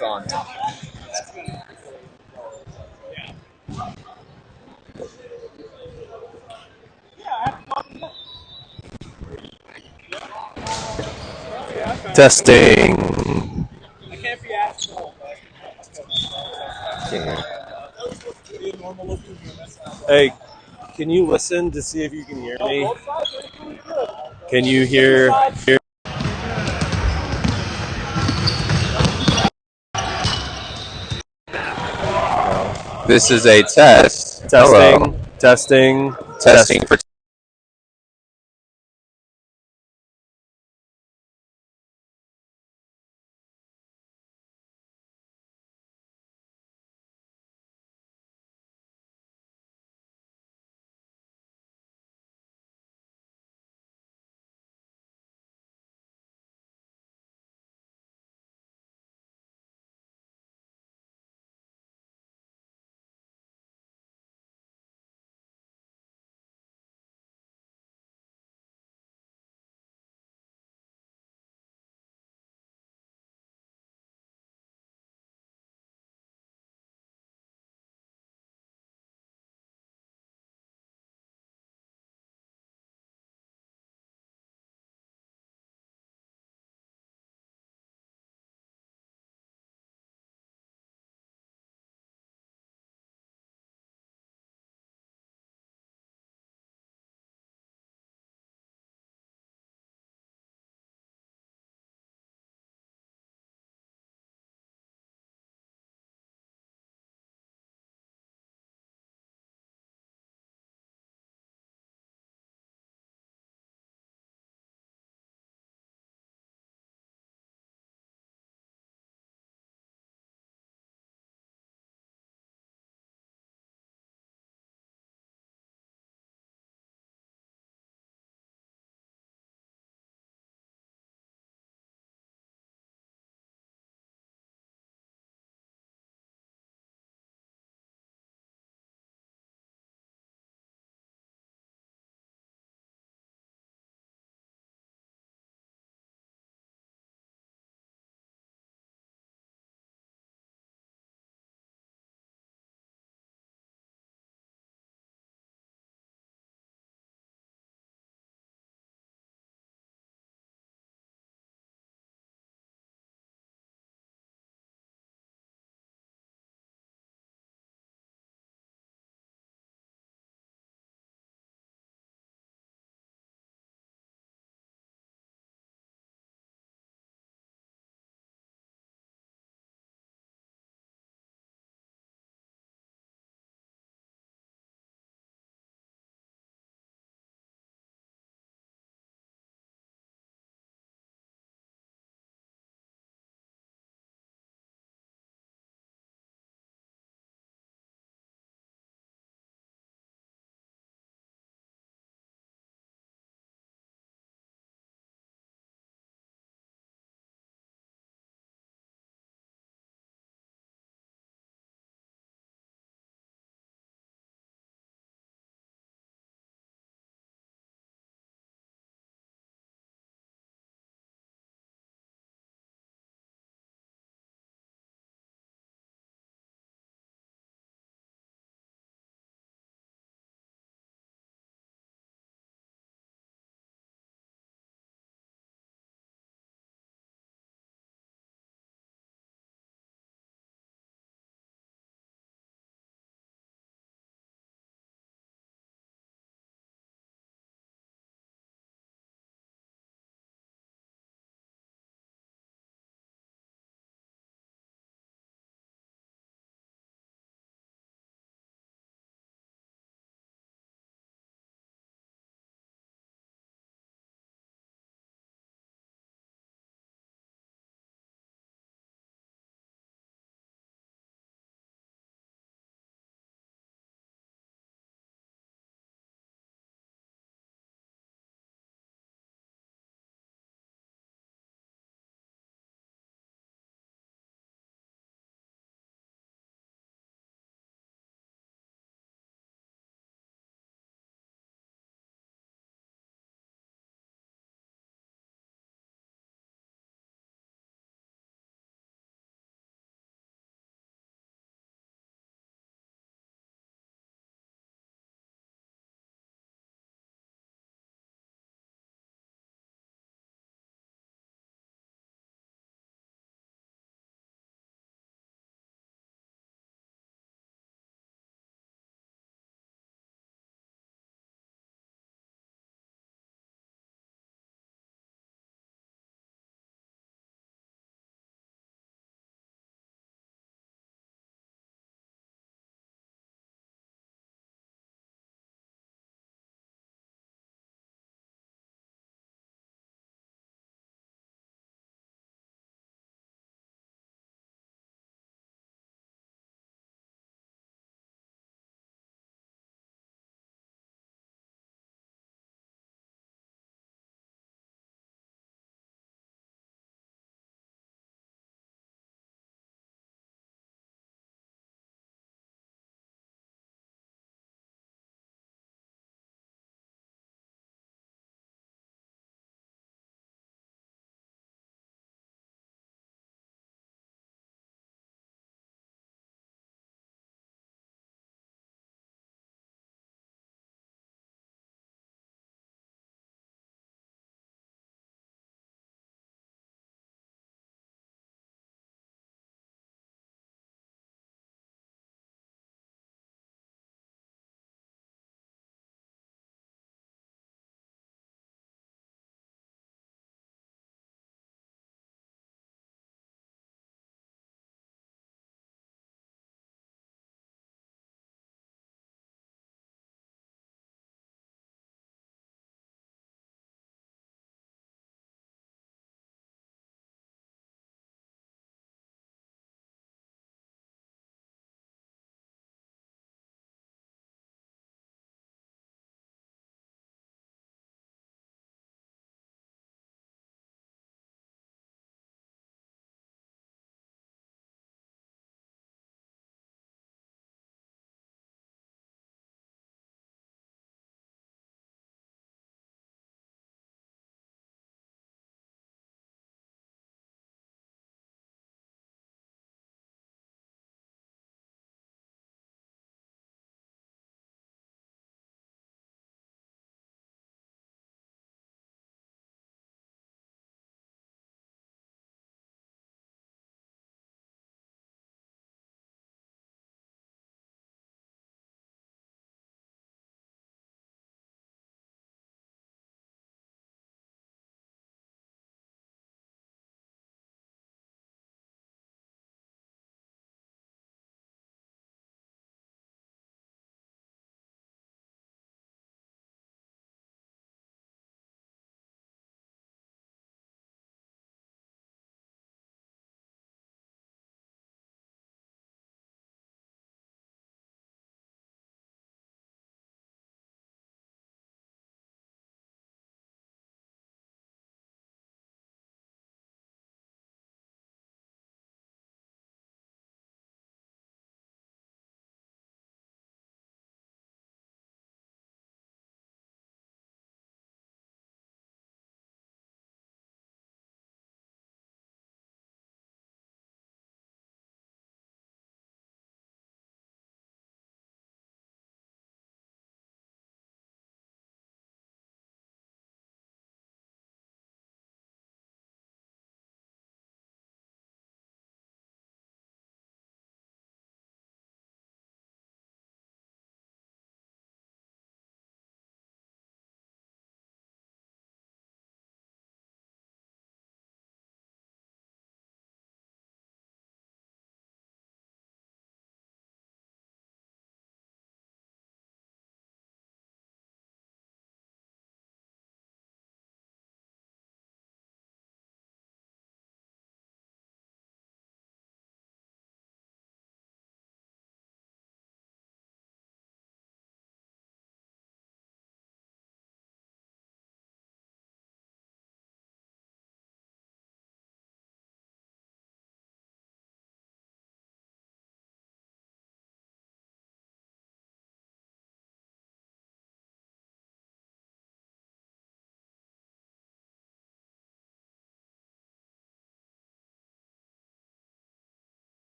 It's on. Testing. Hey, can you listen to see if you can hear me? Can you hear? This is a test. Hello. Testing, testing, Testing for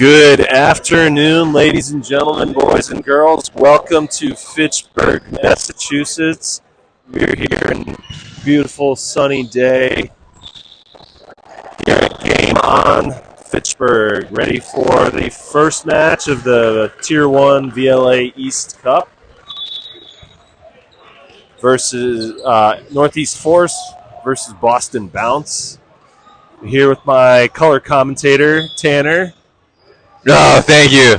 Good afternoon, ladies and gentlemen, boys and girls. Welcome to Fitchburg, Massachusetts. We're here in beautiful sunny day here at Game On Fitchburg, ready for the first match of the Tier 1 VLA East Cup versus Northeast Force versus Boston Bounce. I'm here with my color commentator, Tanner. Oh, thank you.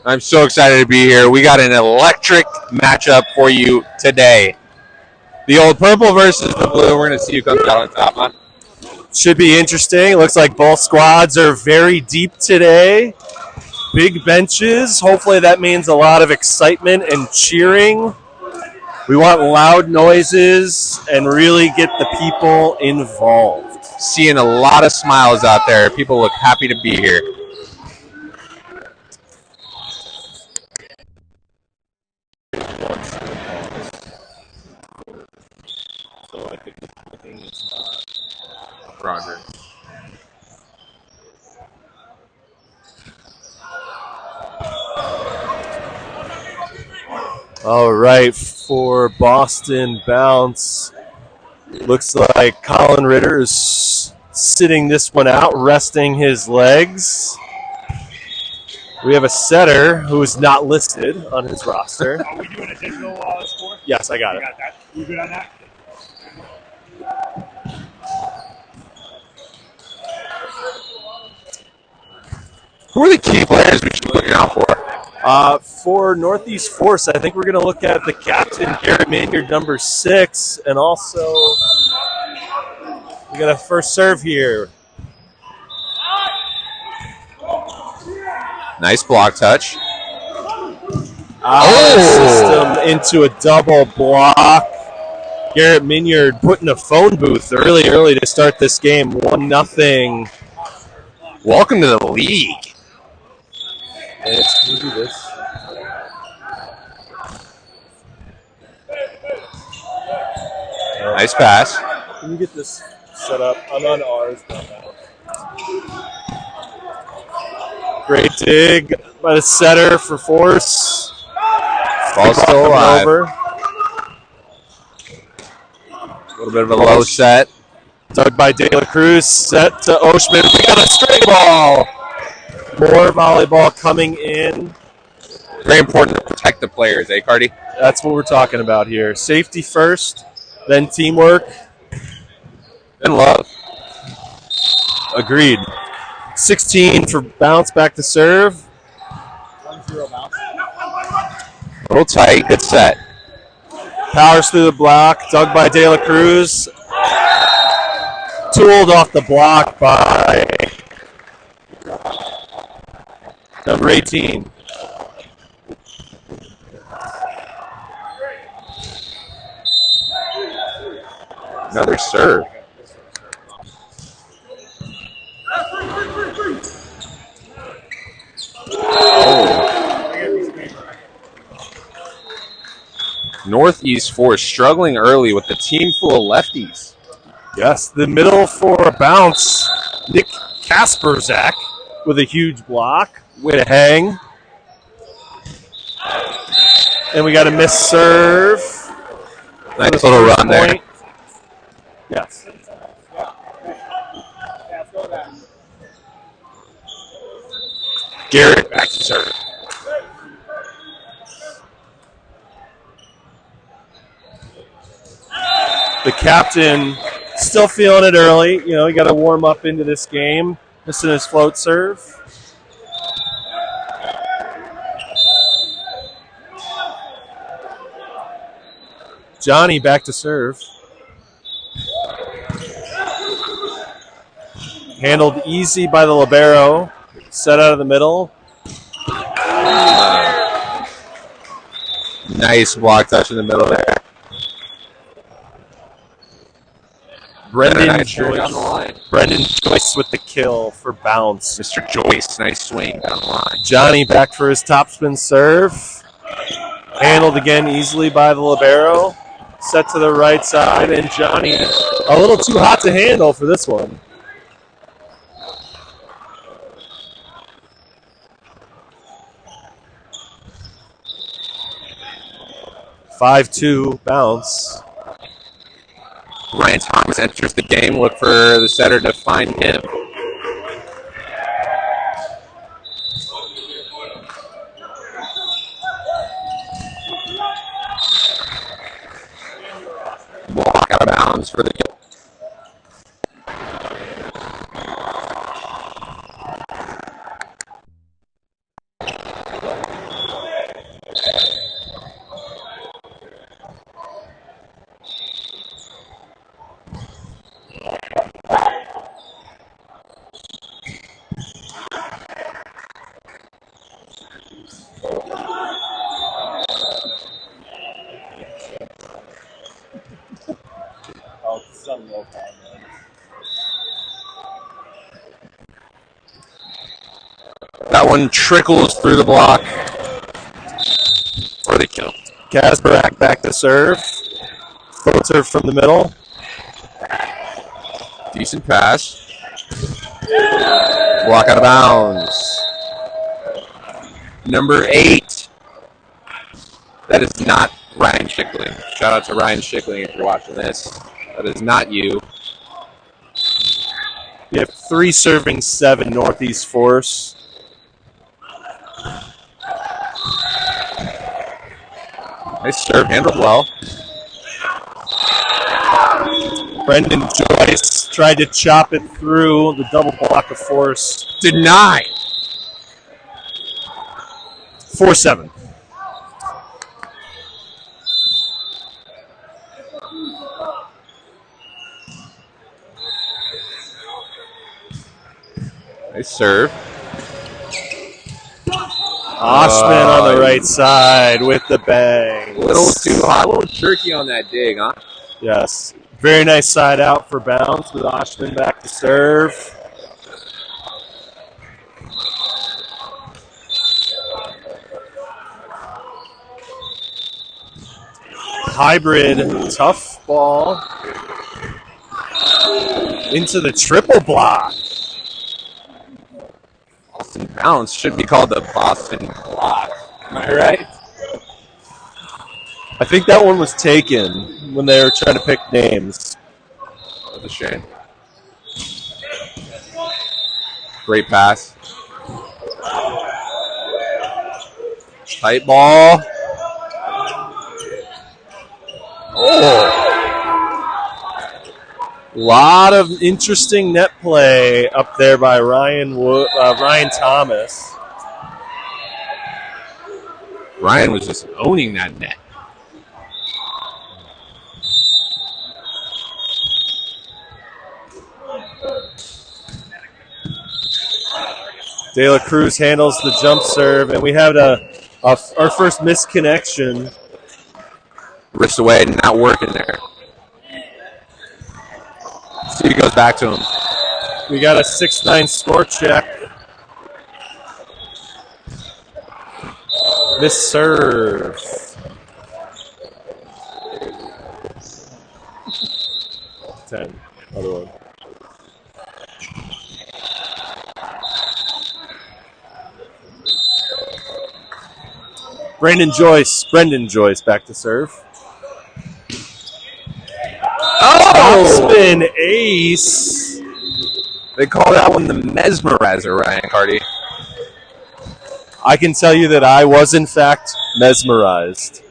I'm so excited to be here. We got an electric matchup for you today. The old purple versus the blue. We're going to see who comes out on top, huh? Should be interesting. Looks like both squads are very deep today. Big benches. Hopefully that means a lot of excitement and cheering. We want loud noises and really get the people involved. Seeing a lot of smiles out there. People look happy to be here. Roger. All right, for Boston Bounce, looks like Colin Ritter is sitting this one out, resting his legs. We have a setter who is not listed on his roster. Are we doing a digital score? Yes, I got You it. got that? You good on that? Who are the key players we should be looking out for? For Northeast Force, I think we're going to look at the captain, Garrett Maynard, number 6, and also we got a first serve here. Nice block touch. System into a double block. Garrett Minyard put in a phone booth early to start this game. 1-0. Welcome to the league. Can you do this? Nice pass. Can you get this set up? I'm on ours. Great dig by the setter for Force. Ball's still alive. Over. A little bit of a low set. Dug by De La Cruz. Set to Oshman. We got a straight ball. More volleyball coming in. Very important to protect the players, eh, Cardi? That's what we're talking about here. Safety first, then teamwork. And love. Agreed. 16 for Bounce, back to serve. 1-0 bounce. A little tight. Good set. Powers through the block. Dug by De La Cruz. Tooled off the block by number 18. Another serve. Northeast Force struggling early with the team full of lefties. Yes, the middle for a Bounce. Nick Kasperzak with a huge block. Way to hang. And we got a missed serve. Nice little run there. Point. Yes. Garrett back to serve. The captain still feeling it early. You know, you got to warm up into this game. Missing his float serve. Johnny back to serve. Handled easy by the libero. Set out of the middle. Nice block touch in the middle there. Brendan Nice Joyce. down the line. Brendan Joyce with the kill for Bounce. Mr. Joyce, nice swing down the line. Johnny back for his topspin serve. Handled again easily by the libero. Set to the right side, and Johnny a little too hot to handle for this one. 5-2 bounce. Ryan Thomas enters the game. Look for the setter to find him. Walk out of bounds for the kill. That one trickles through the block for the kill. Kasparak back to serve. Float serve from the middle. Decent pass. Walk out of bounds. Number 8. That is not Ryan Schickling. Shout out to Ryan Schickling if you're watching this. That is not you. We have 3 serving 7 Northeast Force. Nice serve, handled well. Brendan Joyce tried to chop it through the double block of Force. Denied. 4-7. Nice serve. Oshman on the right side with the bang. A little too hot, a little jerky on that dig, huh? Yes. Very nice side out for bounce with Oshman back to serve. Hybrid tough ball into the triple block. Boston Bounce should be called the Boston Block. Am I right? I think that one was taken when they were trying to pick names. That's a shame. Great pass. Tight ball. Oh. Lot of interesting net play up there by Ryan Thomas. Ryan was just owning that net. De La Cruz handles the jump serve, and we had our first misconnection. Wrist away, not working there. See, he goes back to him. We got a 6-9 score check. Miss serve. Ten. Other one. Brendan Joyce back to serve. Oh! Spin ace. They call that one the mesmerizer, Ryan Carty. I can tell you that I was, in fact, mesmerized.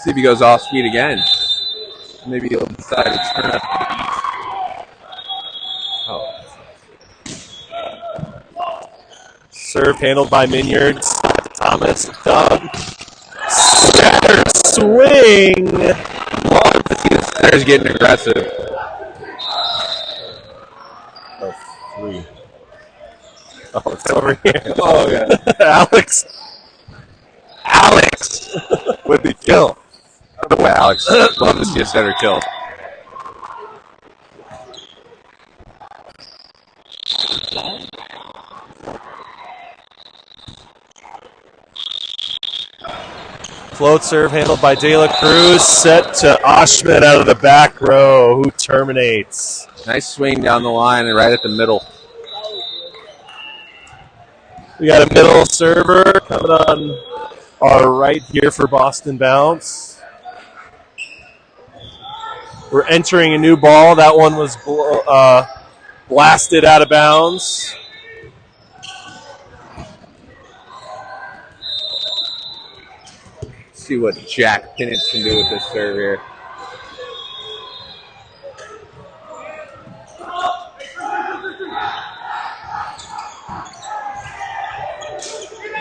See if he goes off speed again. Maybe he'll decide to turn up the beat. Oh. Serve handled by Minyard. Thomas. Doug. Center swing. Love to see the center's getting aggressive. Oh, 3. Oh, it's over here. Oh, yeah. Alex with the kill. By the way, Alex, love to see a center kill. Float serve handled by De La Cruz, set to Oshman out of the back row, who terminates. Nice swing down the line and right at the middle. We got a middle server coming on are right here for Boston Bounce. We're entering a new ball. That one was blasted out of bounds. See what Jack Pinnett can do with this serve here.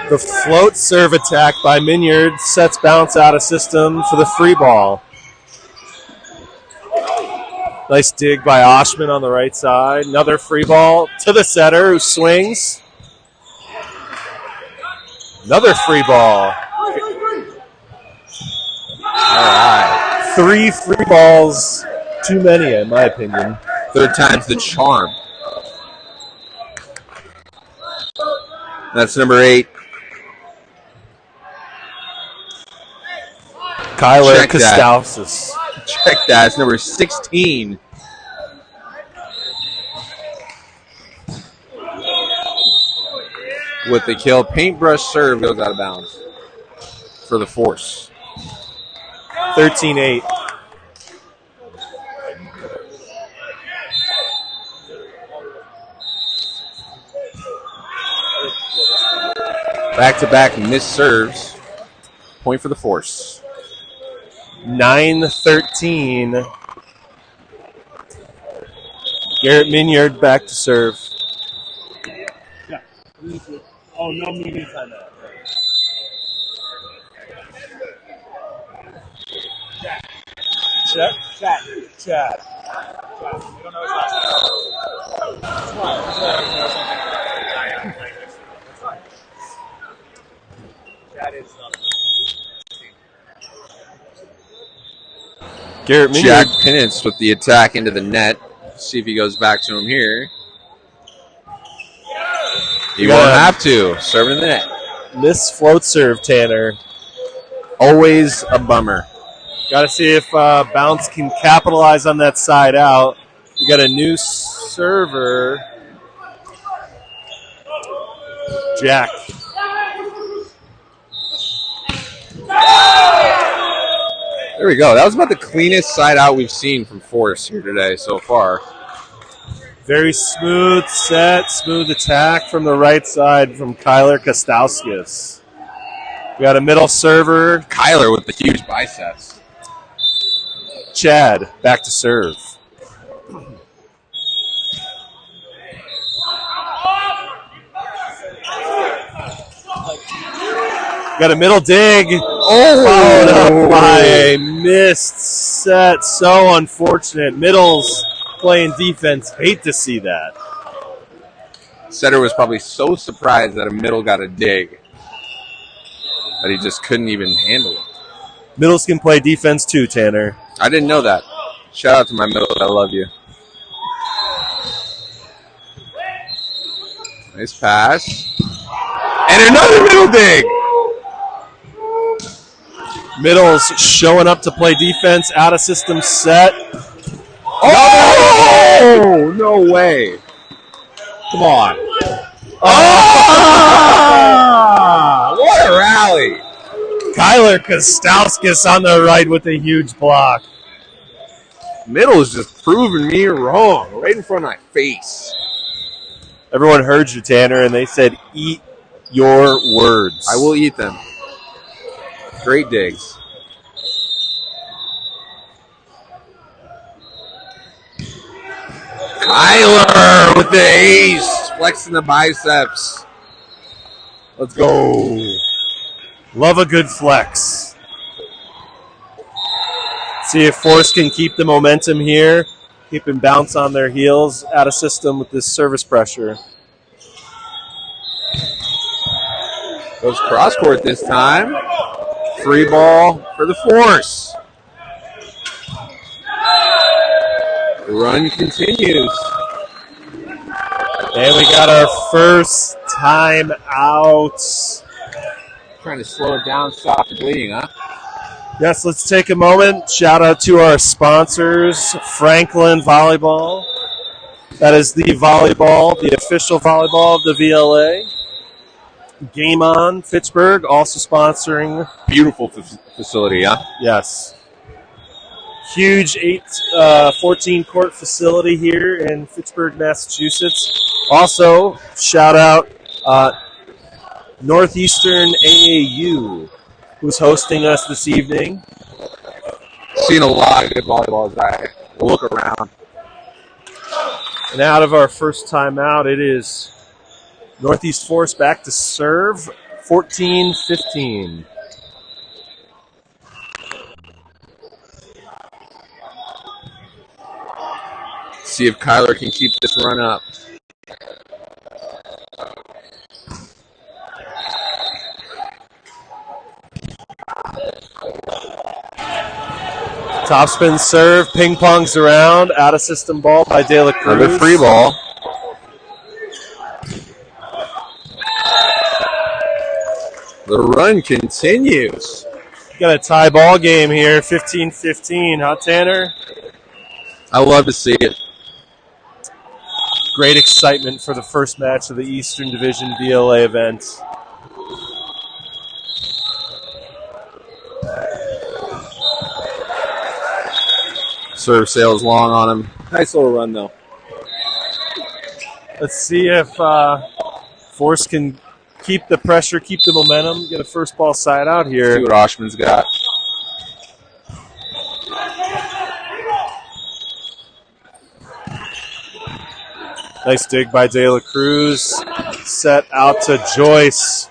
The float serve attack by Minyard sets Bounce out of system for the free ball. Nice dig by Oshman on the right side. Another free ball to the setter who swings. Another free ball. All right. 3 free balls, too many in my opinion. Third time's the charm. That's number 8. Kyler Check that. Kostalsis. Check that. It's number 16. With the kill, paintbrush serve goes out of bounds for the force. 13-8. Back-to-back missed serves. Point for the force. 9-13. Garrett Minyard back to serve. Yeah. Oh, no media timeout. Check. Chad. You don't know his last name. That's why. That's fine. Chad is Garrett Minyard. Jack Pinnance with the attack into the net. See if he goes back to him here. He won't have to. Serve in the net. Miss float serve, Tanner. Always a bummer. Got to see if Bounce can capitalize on that side out. We got a new server. Jack. There we go. That was about the cleanest side out we've seen from Force here today so far. Very smooth set, smooth attack from the right side from Kyler Kostalskis. We got a middle server. Kyler with the huge biceps. Chad back to serve. Got a middle dig. Followed up by a missed set. So unfortunate. Middles playing defense. Hate to see that. Setter was probably so surprised that a middle got a dig that he just couldn't even handle it. Middles can play defense too, Tanner. I didn't know that. Shout out to my middle. I love you. Nice pass. And another middle dig. Middles showing up to play defense. Out of system set. Oh! No way. Come on. Oh! What a rally. Kyler Kostalskis on the right with a huge block. Middle is just proving me wrong right in front of my face. Everyone heard you, Tanner, and they said, eat your words. I will eat them. Great digs. Kyler with the ace, flexing the biceps. Let's go. Love a good flex. See if Force can keep the momentum here. Keep them bounce on their heels. Out of system with this service pressure. Goes cross court this time. Free ball for the Force. The run continues. And we got our first time out. Trying to slow it down, stop the bleeding, huh? Yes, let's take a moment. Shout out to our sponsors, Franklin Volleyball. That is the volleyball, the official volleyball of the VLA. Game On Fitchburg also sponsoring. Beautiful facility, huh? Yes. Huge 14 court facility here in Fitchburg, Massachusetts. Also, shout out Northeastern AAU, who's hosting us this evening. Seen a lot of good volleyball as I look around. And out of our first timeout, it is Northeast Force back to serve, 14-15. See if Kyler can keep this run up. Topspin serve, ping pongs around, out of system ball by De La Cruz. Another free ball. The run continues. Got a tie ball game here, 15-15. Huh, Tanner? I love to see it. Great excitement for the first match of the Eastern Division VLA event. Serve sails long on him. Nice little run, though. Let's see if Force can keep the pressure, keep the momentum, get a first ball side out here. See what Oshman's got. Nice dig by De La Cruz. Set out to Joyce.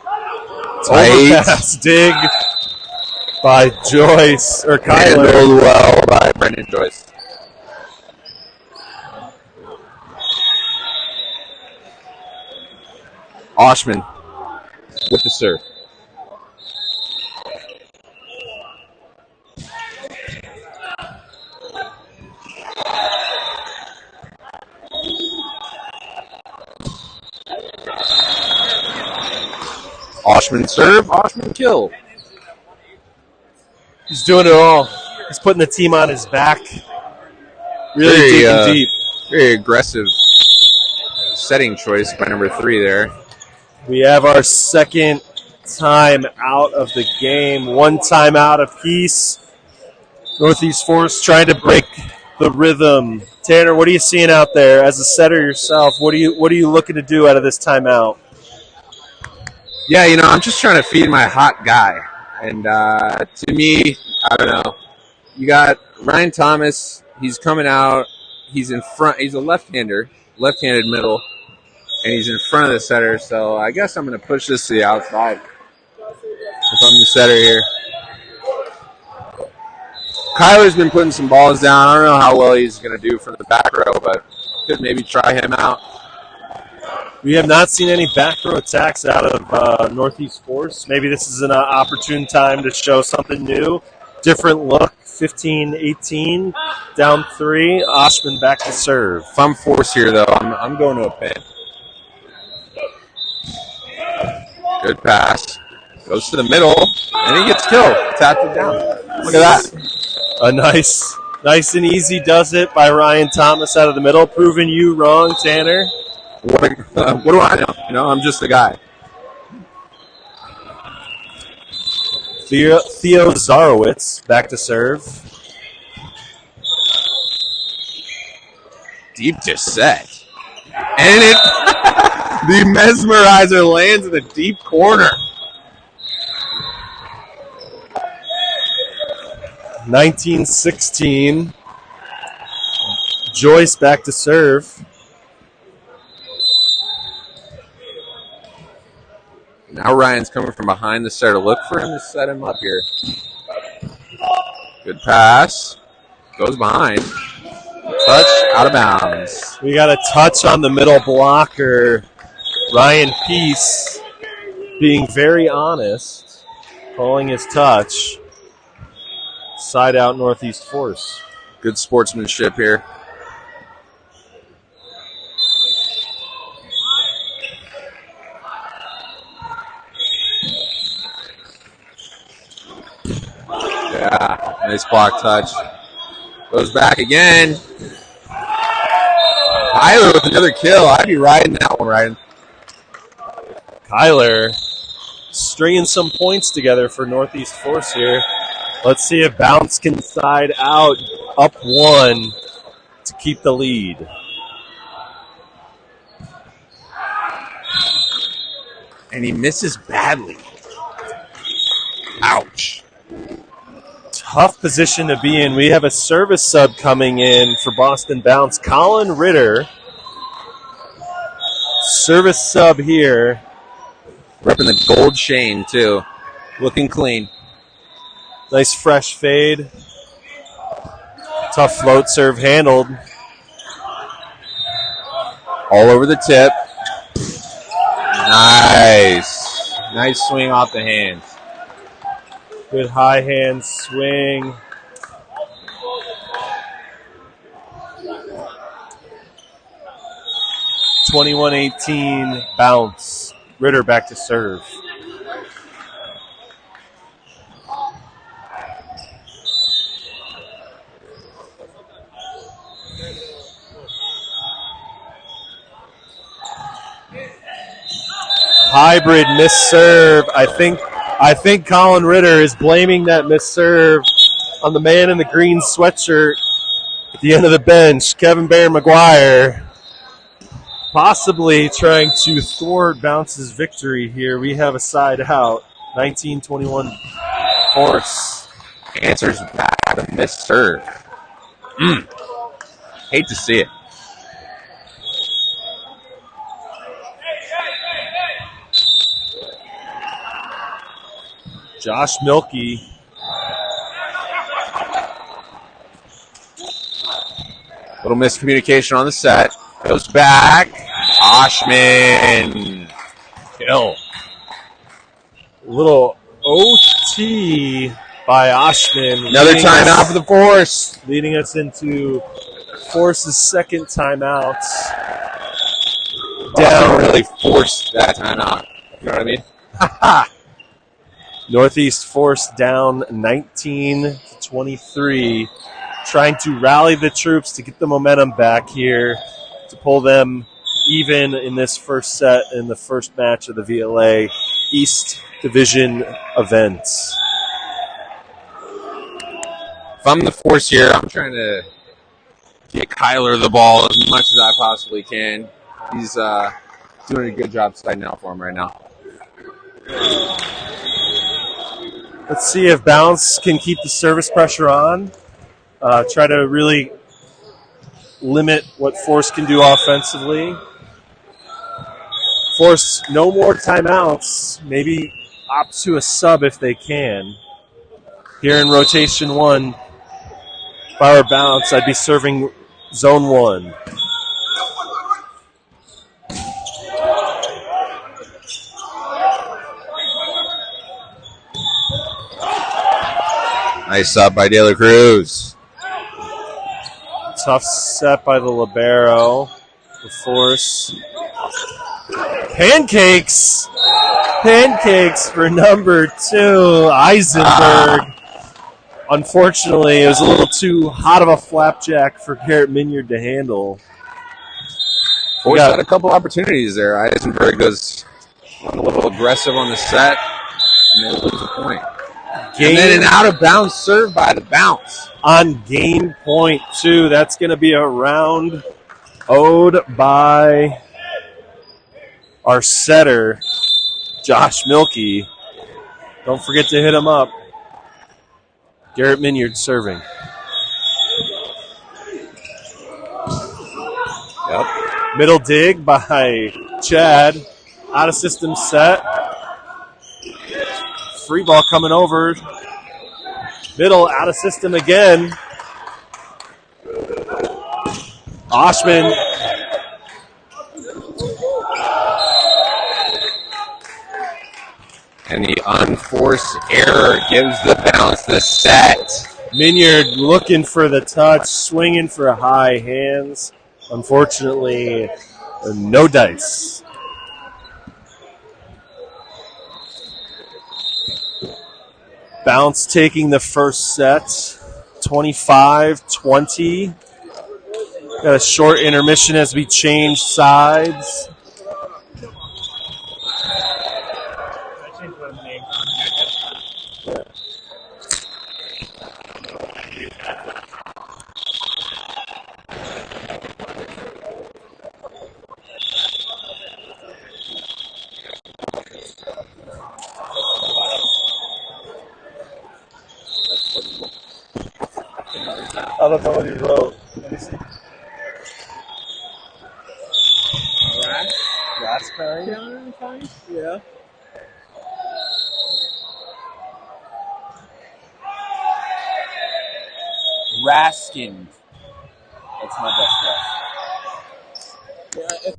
Overpass dig by Joyce, or Kyler. Handled well by Brendan Joyce. Oshman with the serve. Oshman serve, Oshman kill. He's doing it all. He's putting the team on his back. Really digging deep. Very aggressive setting choice by number 3 there. We have our second time out of the game. One time out apiece. Northeast Force trying to break the rhythm. Tanner, what are you seeing out there as a setter yourself? What are you looking to do out of this timeout? Yeah, I'm just trying to feed my hot guy. And to me, I don't know. You got Ryan Thomas. He's coming out. He's in front. He's a left-hander, left-handed middle. And he's in front of the setter. So I guess I'm going to push this to the outside if I'm the setter here. Kyler's been putting some balls down. I don't know how well he's going to do from the back row, but could maybe try him out. We have not seen any back row attacks out of Northeast Force. Maybe this is an opportune time to show something new. Different look, 15-18, down 3. Oshman back to serve. If I'm Force here, though, I'm going to a pin. Good pass. Goes to the middle, and he gets killed. Tapped it down. Look at that. A nice and easy does it by Ryan Thomas out of the middle. Proving you wrong, Tanner. What do I know? I'm just the guy. Theo Zarowitz back to serve. Deep to set. And it the mesmerizer lands in the deep corner. 19-16. Joyce back to serve. Now Ryan's coming from behind the setter. Look for him to set him up here. Good pass. Goes behind. Touch out of bounds. We got a touch on the middle blocker. Ryan Peace being very honest, calling his touch. Side out Northeast Force. Good sportsmanship here. Yeah, nice block touch. Goes back again. Kyler with another kill. I'd be riding that one, Ryan. Kyler stringing some points together for Northeast Force here. Let's see if Bounce can side out up 1 to keep the lead. And he misses badly. Ouch. Tough position to be in. We have a service sub coming in for Boston Bounce. Colin Ritter. Service sub here. Repping the gold chain, too. Looking clean. Nice fresh fade. Tough float serve handled. All over the tip. Nice. Nice swing off the hands. Good high hand swing. (21-18) Bounce. Ritter back to serve. Hybrid miss serve. I think Colin Ritter is blaming that miss serve on the man in the green sweatshirt at the end of the bench, Kevin Bear McGuire. Possibly trying to thwart Bounce's victory here. We have a side out. 19-21 Force. Answers back. A missed serve. Hate to see it. Josh Milkey. Little miscommunication on the set. Goes back. Oshman. Kill. Little OT by Oshman. Another timeout for the Force. Leading us into Force's second timeout. Down really forced that timeout. You know what I mean? Northeast Force down 19-23. Trying to rally the troops to get the momentum back here, to pull them even in this first set in the first match of the VLA East Division events. If I'm the Force here, I'm trying to get Kyler the ball as much as I possibly can. He's doing a good job siding out for him right now. Let's see if Bounce can keep the service pressure on. Try to really limit what Force can do offensively. Force no more timeouts. Maybe opt to a sub if they can. Here in rotation 1, if I were Bounce, I'd be serving zone 1. Nice sub by De La Cruz. Tough set by the libero. The Force. Pancakes! Pancakes for number 2, Eisenberg. Unfortunately, it was a little too hot of a flapjack for Garrett Minyard to handle. Force had a couple opportunities there. Eisenberg was a little aggressive on the set, and they lose a point. And then an out-of-bounds serve by the Bounce. On game point 2, that's going to be a round owed by our setter, Josh Milkey. Don't forget to hit him up. Garrett Minyard serving. Yep. Middle dig by Chad. Out of system set. Free ball coming over. Middle out of system again. Oshman. And the unforced error gives the Bounce the set. Minyard looking for the touch, swinging for high hands. Unfortunately, no dice. Bounce taking the first set, 25-20. Got a short intermission as we change sides. I don't know what he wrote. Let me see. Raspberry? Yeah. Raskin. That's my best guess.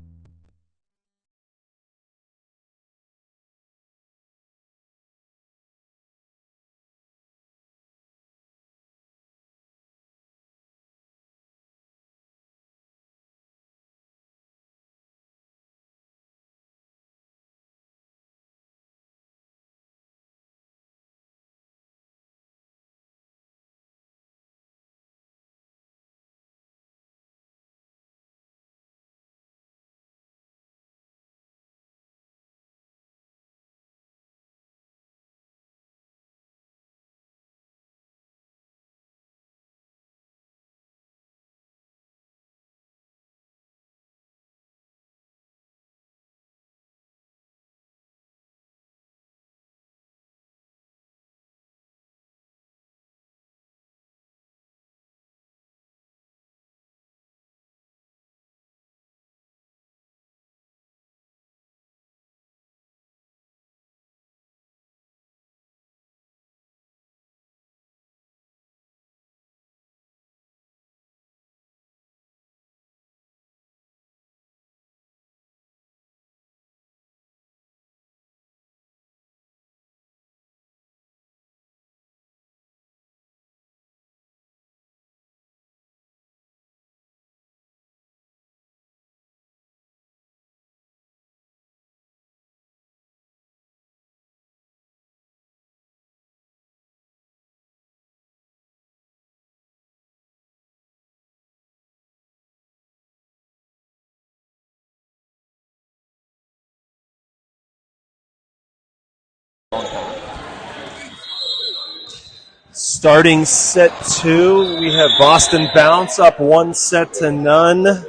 Starting set 2, we have Boston Bounce up 1-0.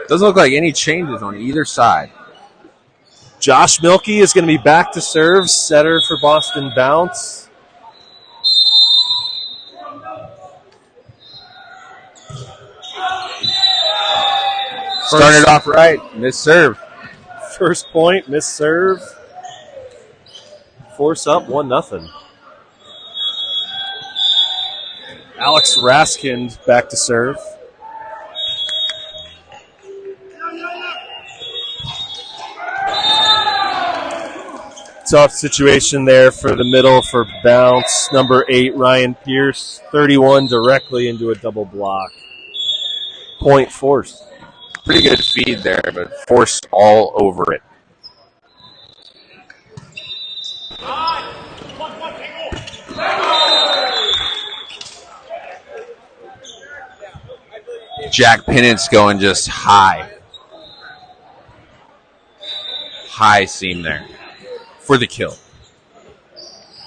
Doesn't look like any changes on either side. Josh Milkey is going to be back to serve, setter for Boston Bounce. Started off right, missed serve. First point, missed serve. Force up 1-0. Alex Raskind back to serve. Tough situation there for the middle for Bounce. Number 8, Ryan Pierce, 31 directly into a double block. Point forced. Pretty good feed there, but forced all over it. Jack Pinnance going just high. High seam there for the kill.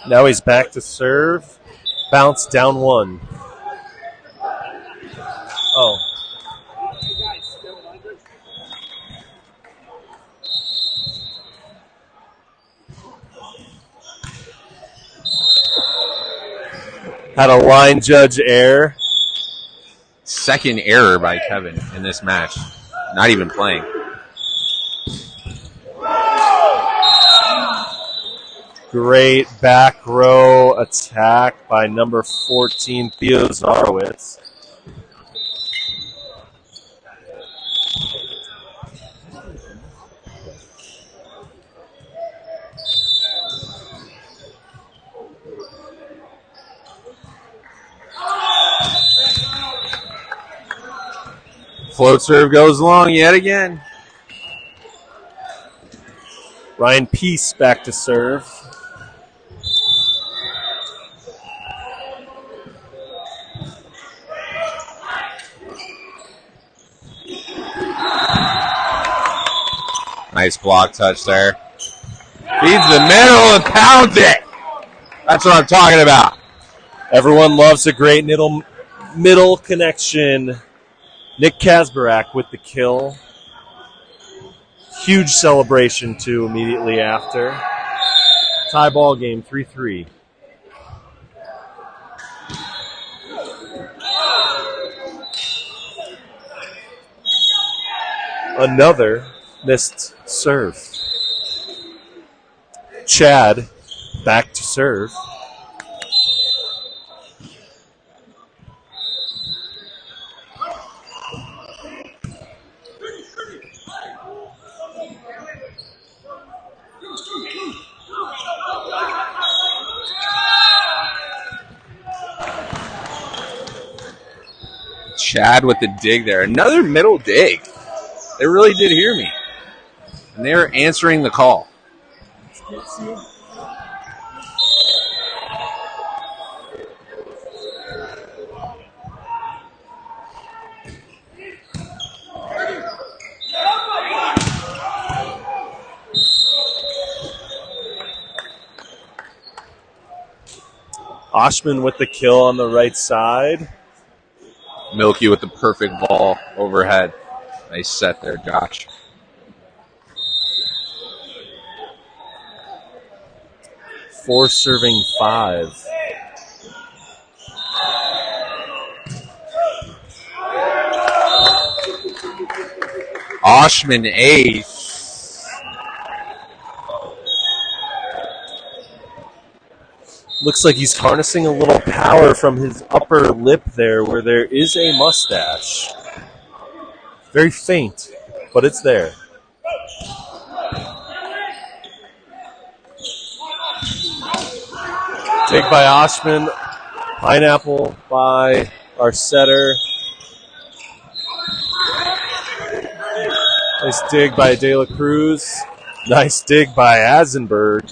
Now he's back to serve. Bounce down 1. Oh. Had a line judge error. Second error by Kevin in this match. Not even playing. Great back row attack by number 14, Theo Zarowitz. Float serve goes long yet again. Ryan Peace back to serve. Nice block touch there. Feeds the middle and pounds it. That's what I'm talking about. Everyone loves a great middle connection. Nick Kasbarak with the kill. Huge celebration, too, immediately after. Tie ball game, 3-3. Another missed serve. Chad back to serve. Chad with the dig there. Another middle dig. They really did hear me. And they're answering the call. Oshman with the kill on the right side. Milky with the perfect ball overhead. Nice set there, Josh. Four serving 5. Oshman ace. Looks like he's harnessing a little power from his upper lip there where there is a mustache. Very faint, but it's there. Take by Oshman. Pineapple by our setter. Nice dig by De La Cruz. Nice dig by Asenberg.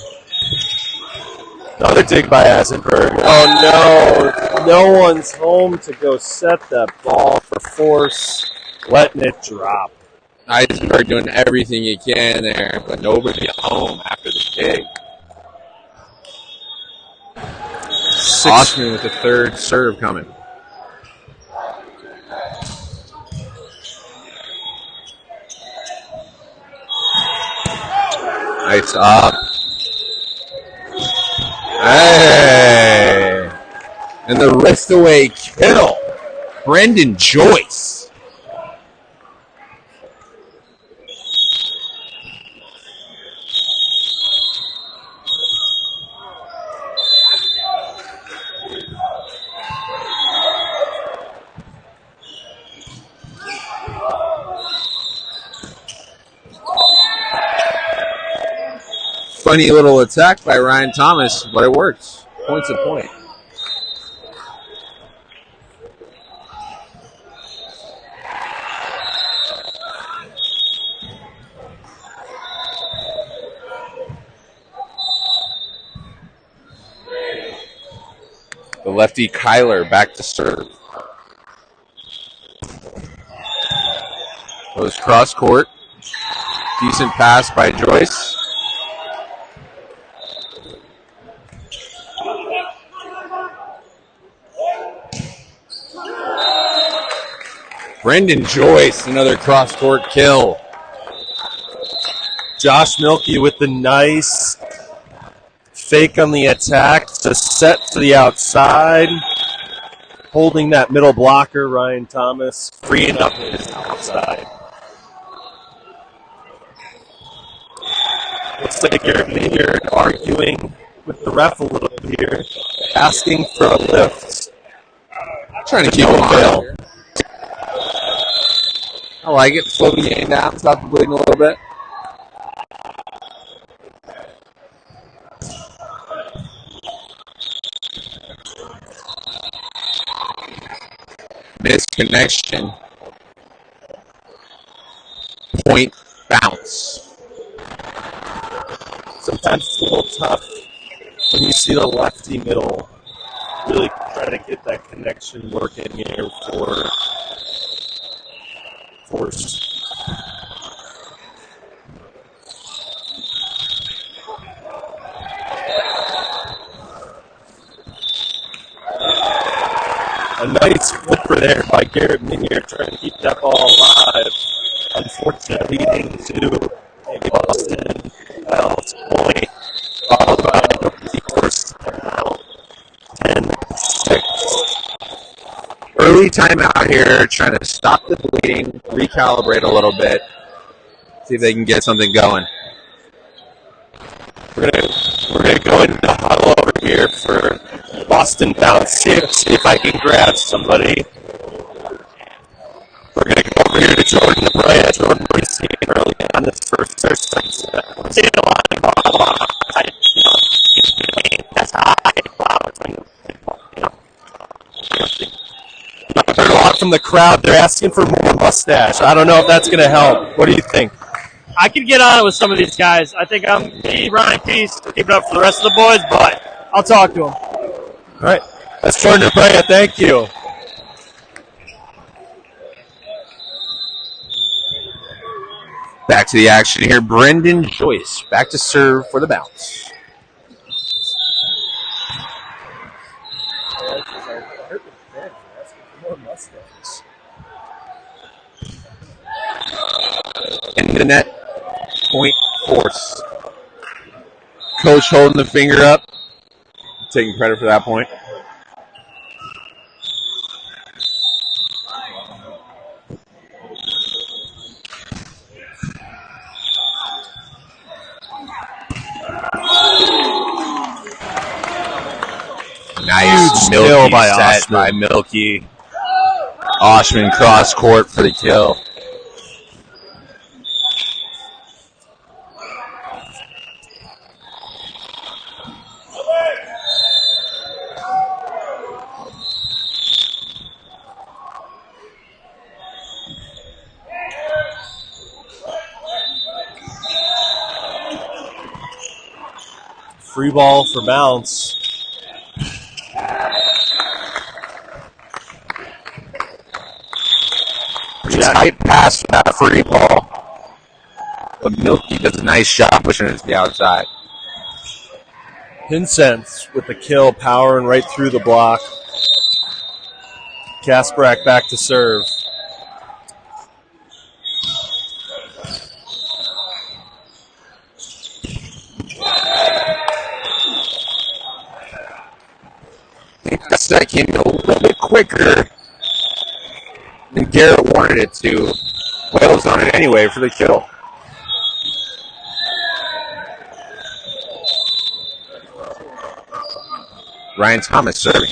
Another dig by Asenberg. Oh no! No one's home to go set that ball for force. Letting it drop. Eisenberg doing everything he can there, but nobody at home after the dig. Oshman with the third serve coming. Nice up. Hey! And the wrist away kill. Brendan Joyce. Funny little attack by Ryan Thomas, but it works. Point's a point. The lefty Kyler back to serve. Goes cross court. Decent pass by Joyce. Brendan Joyce, another cross-court kill. Josh Milky with the nice fake on the attack to set to the outside. Holding that middle blocker, Ryan Thomas, freeing up his outside. Looks like Garrett Maynard arguing with the ref a little bit here, asking for a lift. Trying to keep him down. I like it. Slow the game down. Stop the bleeding a little bit. Misconnection. Point bounce. Sometimes it's a little tough when you see the lefty middle really try to get that connection working here for force. A nice flipper there by Garrett Minier trying to keep that ball alive. Unfortunately, leading to a Boston Wells point, followed by the course timeout. 10-6. Early timeout here, trying to stop the bleeding, recalibrate a little bit. See if they can get something going. We're gonna go into the huddle over here for Boston Bounce. See if I can grab somebody. We're gonna go over here to Jordan Bryant. Jordan Bryant seeing early on this first set. We're seeing a lot of that's high. I've heard a lot from the crowd. They're asking for more mustache. I don't know if that's gonna help. What do you think? I could get on it with some of these guys. I think me, Ryan Peace, keep it up for the rest of the boys, but I'll talk to them. All right. That's Jordan Bryant. Thank you. Back to the action here. Brendan Joyce back to serve for the Bounce. And the net point force. Coach holding the finger up. Taking credit for that point. Nice Kill by set Oshman. by Milky. Oshman cross court for the kill. Free ball for Bounce. Tight pass for that free ball. But Milky does a nice job pushing it to the outside. Hinsense with the kill, powering right through the block. Kasparak back to serve. I think that set came in a little bit quicker than Garrett wanted it to. Wales on it anyway for the kill. Ryan Thomas serving.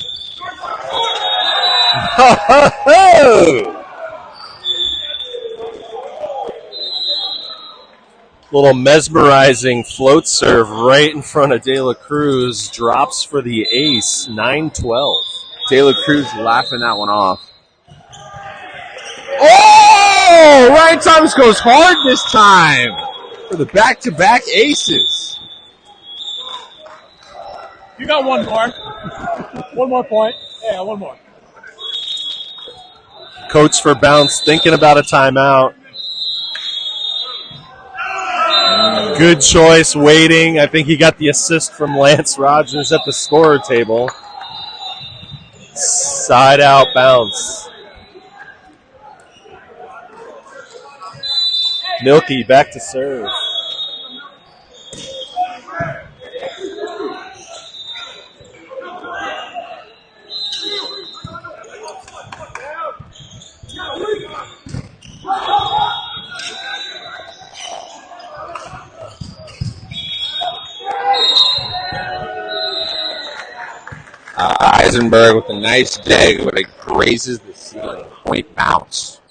Little mesmerizing float serve right in front of De La Cruz. Drops for the ace, 9-12. De La Cruz laughing that one off. Oh! Ryan Thomas goes hard this time for the back-to-back aces. You got one more. One more point. Yeah, one more. Coach for Bounce thinking about a timeout. Good choice, waiting. I think he got the assist from Lance Rogers at the scorer table. Side out Bounce. Milky back to serve. Eisenberg with a nice dig, but it grazes the ceiling. Point Bounce.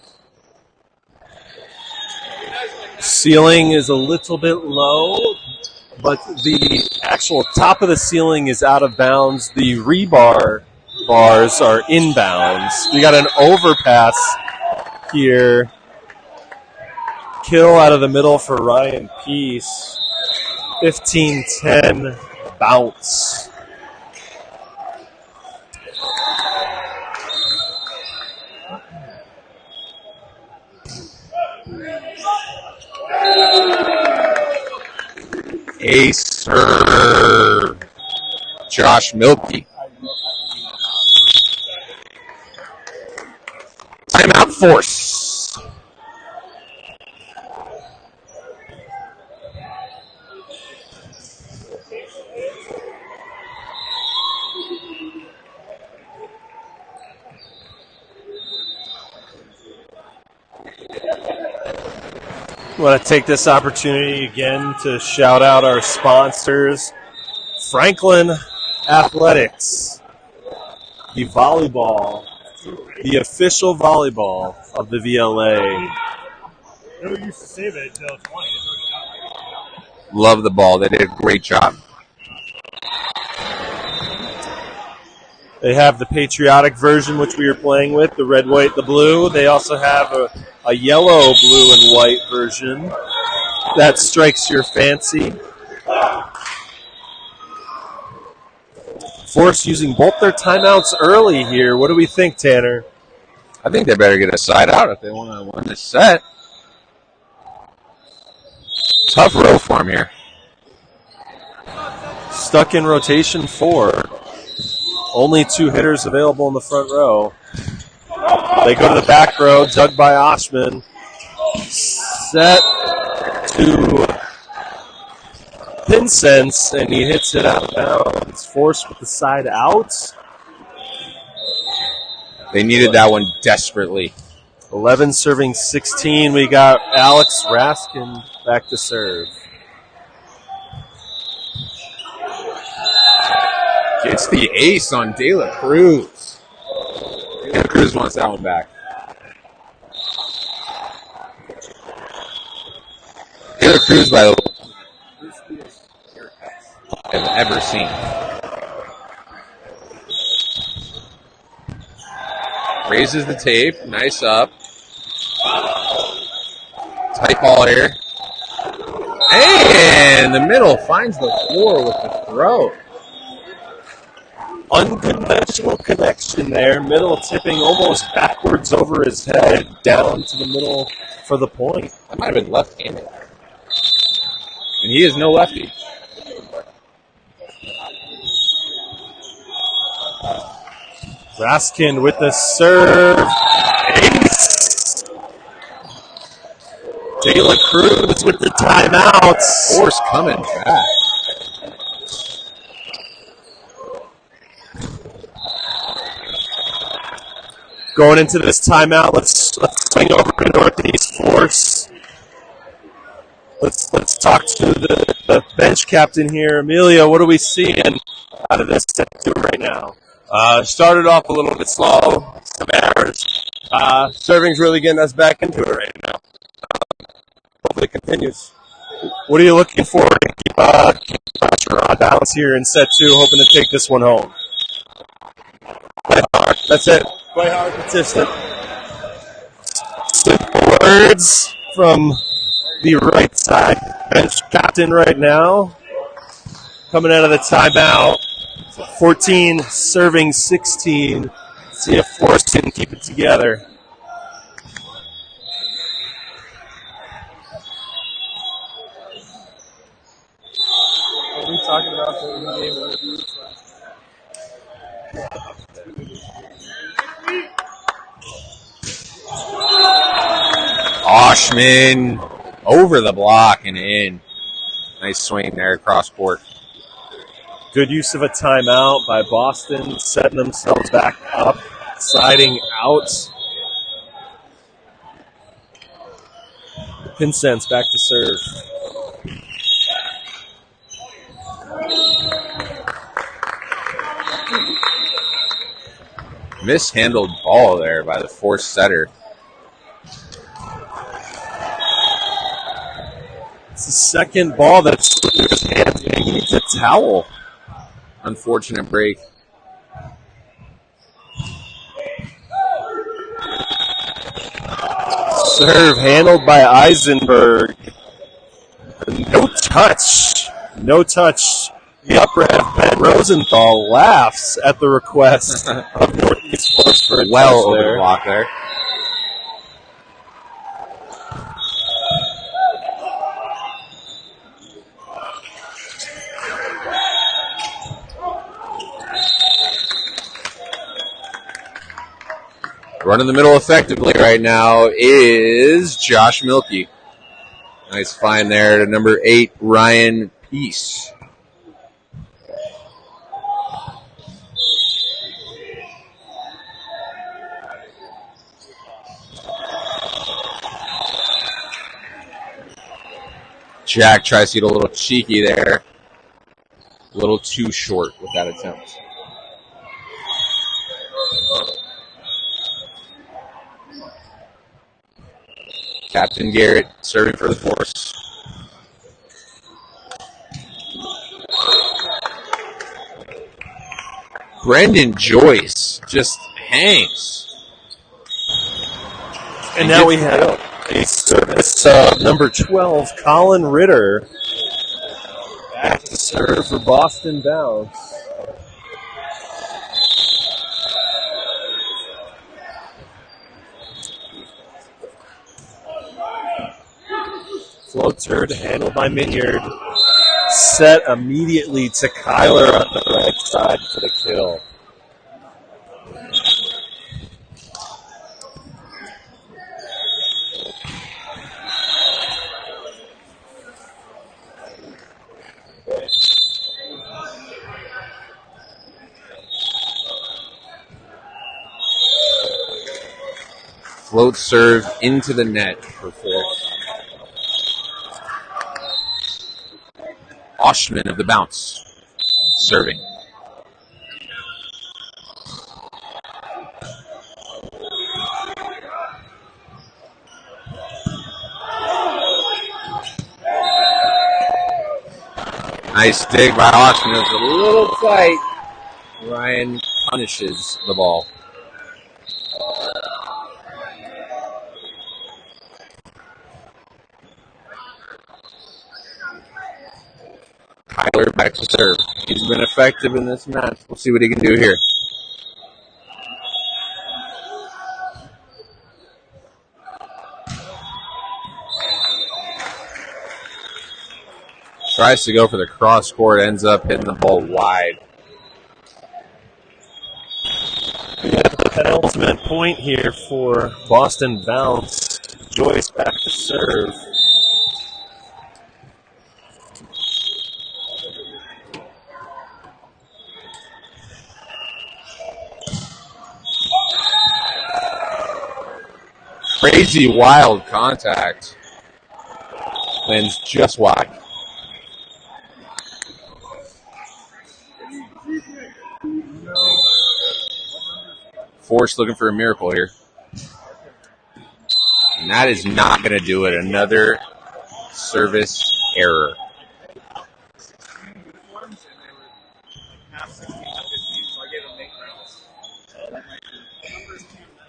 Ceiling is a little bit low, but the actual top of the ceiling is out of bounds. The rebar bars are inbounds. We got an overpass here. Kill out of the middle for Ryan Peace. 15-10 Bounce. Ace serve. Josh Milky. Timeout force. I want to take this opportunity again to shout out our sponsors, Franklin Athletics, the volleyball, the official volleyball of the VLA. Never used to save it until 20. Love the ball. They did a great job. They have the patriotic version, which we are playing with, the red, white, the blue. They also have a yellow, blue, and white version that strikes your fancy. Force using both their timeouts early here. What do we think, Tanner? I think they better get a side out if they want to win this set. Tough row for him here. Stuck in rotation 4. Only 2 hitters available in the front row. They go to the back row, dug by Oshman. Set to Pinsense, and he hits it out of bounds. Force with the side out. They needed that one desperately. 11 serving 16. We got Alex Raskin back to serve. Gets the ace on De La Cruz. De La Cruz wants that one back. De La Cruz, by the way, I've ever seen. Raises the tape. Nice up. Tight ball here. And the middle finds the floor with the throw. Unconventional connection there. Middle tipping almost backwards over his head, down to the middle for the point. That might have been left-handed. And he is no lefty. Raskin with the serve. Ace. De La Cruz with the timeouts. Force coming back. Going into this timeout, let's swing over to Northeast Force. Let's talk to the bench captain here, Emilio. What are we seeing out of this set 2 right now? Started off a little bit slow, some errors. Serving's really getting us back into it right now. Hopefully it continues. What are you looking for to keep pressure on balance here in set 2, hoping to take this one home? Play hard. That's it. Play hard, consistent. Simple words from the right side bench captain right now. Coming out of the timeout. 14 serving 16. See if Force can keep it together. Are we talking about the in-game interviews? Oshman over the block and in. Nice swing there across court. Good use of a timeout by Boston, setting themselves back up, sliding out. Pinsense back to serve. Mishandled ball there by the Force setter. It's the second ball that's slipped through his hands. He needs a towel. Unfortunate break. Serve handled by Eisenberg. No touch. No touch. The upper half, Ben Rosenthal laughs at the request of Northeast Force for a Well touch over there. the block there. Running the middle effectively right now is Josh Milkey. Nice find there to number 8, Ryan Peace. Jack tries to get a little cheeky there. A little too short with that attempt. Captain Garrett serving for the force. Brendan Joyce just hangs. And now we have a service number 12, Colin Ritter, back to serve for Boston Bounce. Floater handled by Minyard. Set immediately to Kyler on the right side for the kill. Float serve into the net for force. Oshman of the Bounce serving. Nice dig by Oshman. It was a little tight. Ryan punishes the ball. Kyler back to serve. He's been effective in this match. We'll see what he can do here. Tries to go for the cross court, ends up hitting the ball wide. The penultimate point here for Boston Bounce. Joyce back to serve. Crazy wild contact. Lands just wide. Force looking for a miracle here. And that is not going to do it. Another service error.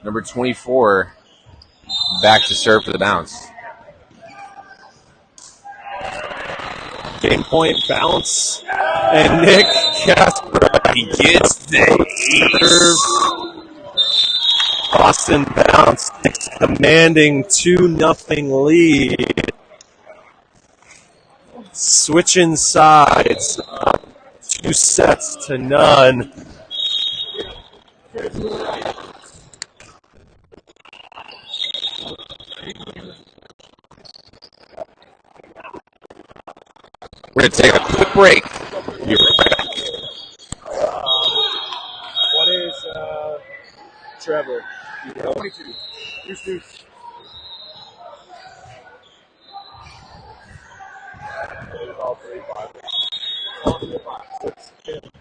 Number 24 back to serve for the Bounce. Game point bounce. And Nick Casper, he gets the serve. Boston Bounce commanding 2-0 lead. Switching sides. 2 sets to none. We're going to take a quick break. Be right back. What is Trevor? 22. Deuce. All 3, 5. All 3, 5. 6, 10. 20.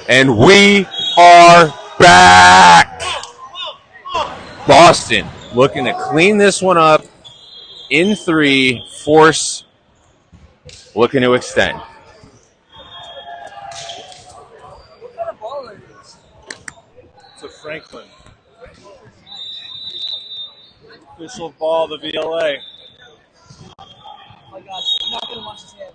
And we are back. Boston looking to clean this one up in 3. Force looking to extend. To Franklin. Official ball, the VLA. Oh my gosh, I'm not going to watch his hand.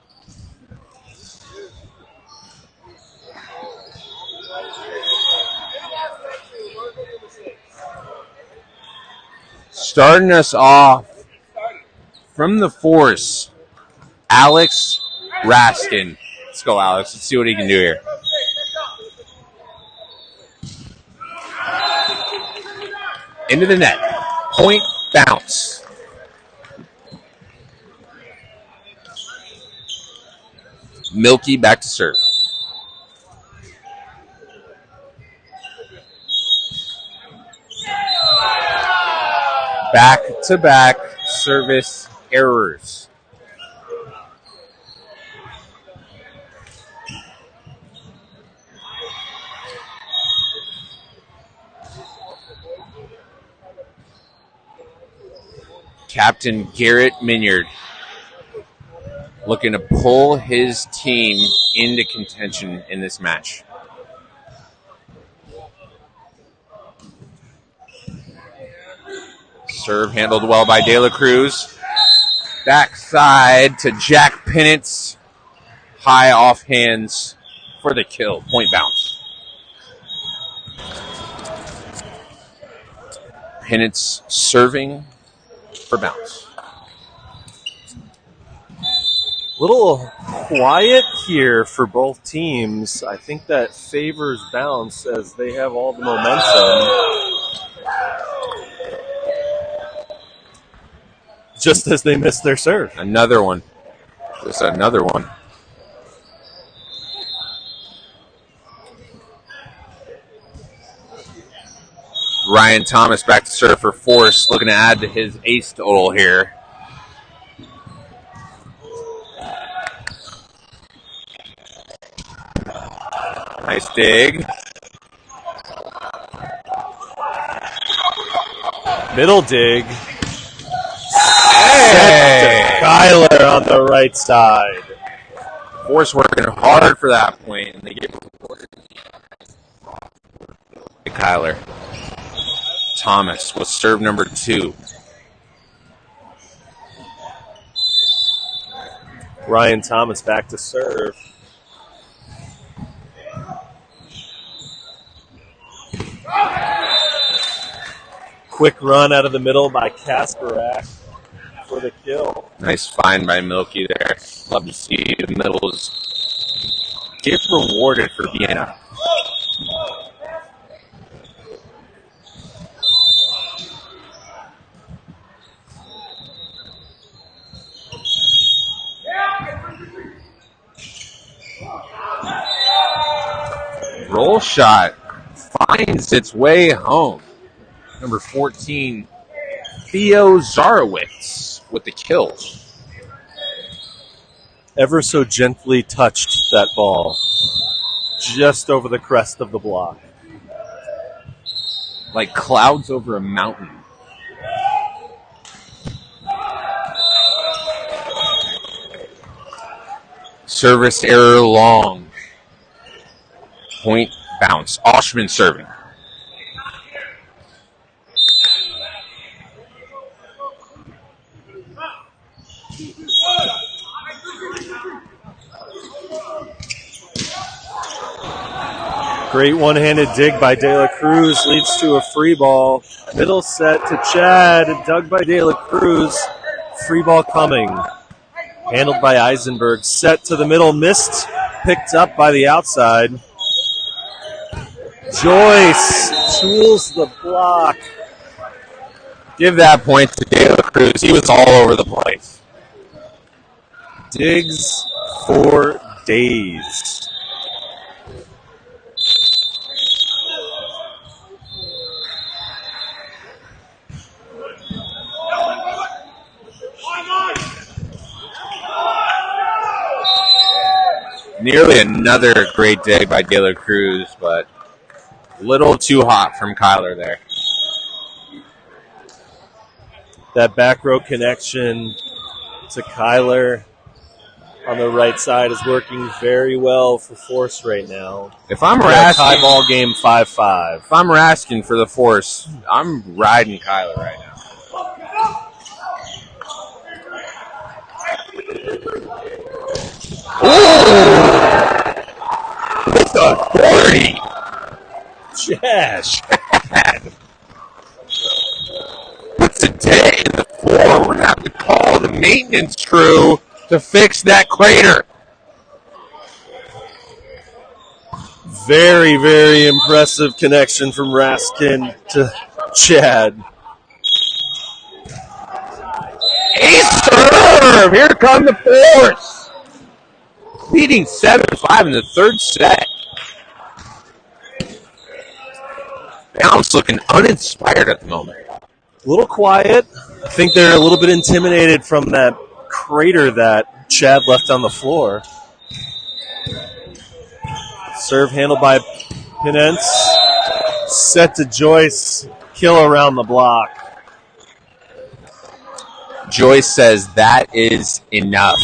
Starting us off from the Force, Alex Raskin. Let's go, Alex. Let's see what he can do here. Into the net. Point bounce. Milky back to serve. Back-to-back service errors. Captain Garrett Minyard looking to pull his team into contention in this match. Serve handled well by De La Cruz. Backside to Jack Pinnance. High off hands for the kill. Point bounce. Pinnance serving for bounce. Little quiet here for both teams. I think that favors bounce as they have all the momentum. Just as they missed their serve. Another one. Just another one. Ryan Thomas back to serve for Force, looking to add to his ace total here. Nice dig. Middle dig. Hey! Kyler on the right side. Force working hard for that point, and they get rewarded. Kyler. Thomas with serve number 2. Ryan Thomas back to serve. Quick run out of the middle by Kasparak for the kill. Nice find by Milky there. Love to see the middles get rewarded for Vienna. Roll shot finds its way home. Number 14, Theo Zarowitz with the kill. Ever so gently touched that ball. Just over the crest of the block. Like clouds over a mountain. Service error long. Point bounce. Oshman serving. Great one-handed dig by De La Cruz leads to a free ball. Middle set to Chad, dug by De La Cruz. Free ball coming. Handled by Eisenberg. Set to the middle, missed. Picked up by the outside. Joyce tools the block. Give that point to De La Cruz. He was all over the place. Digs for days. Nearly another great dig by De La Cruz, but a little too hot from Kyler there. That back row connection to Kyler on the right side is working very well for Force right now. If I'm High Raskin, ball game 5-5. if I'm Raskin for the Force, I'm riding Kyler right now. With authority. Jash. Puts a day in the floor. We're going to have to call the maintenance crew to fix that crater. Very, very impressive connection from Raskin to Chad. Ace serve! Here comes the Force. Leading 7-5 in the third set. Bounce looking uninspired at the moment. A little quiet. I think they're a little bit intimidated from that crater that Chad left on the floor. Serve handled by Pinence. Set to Joyce. Kill around the block. Joyce says that is enough.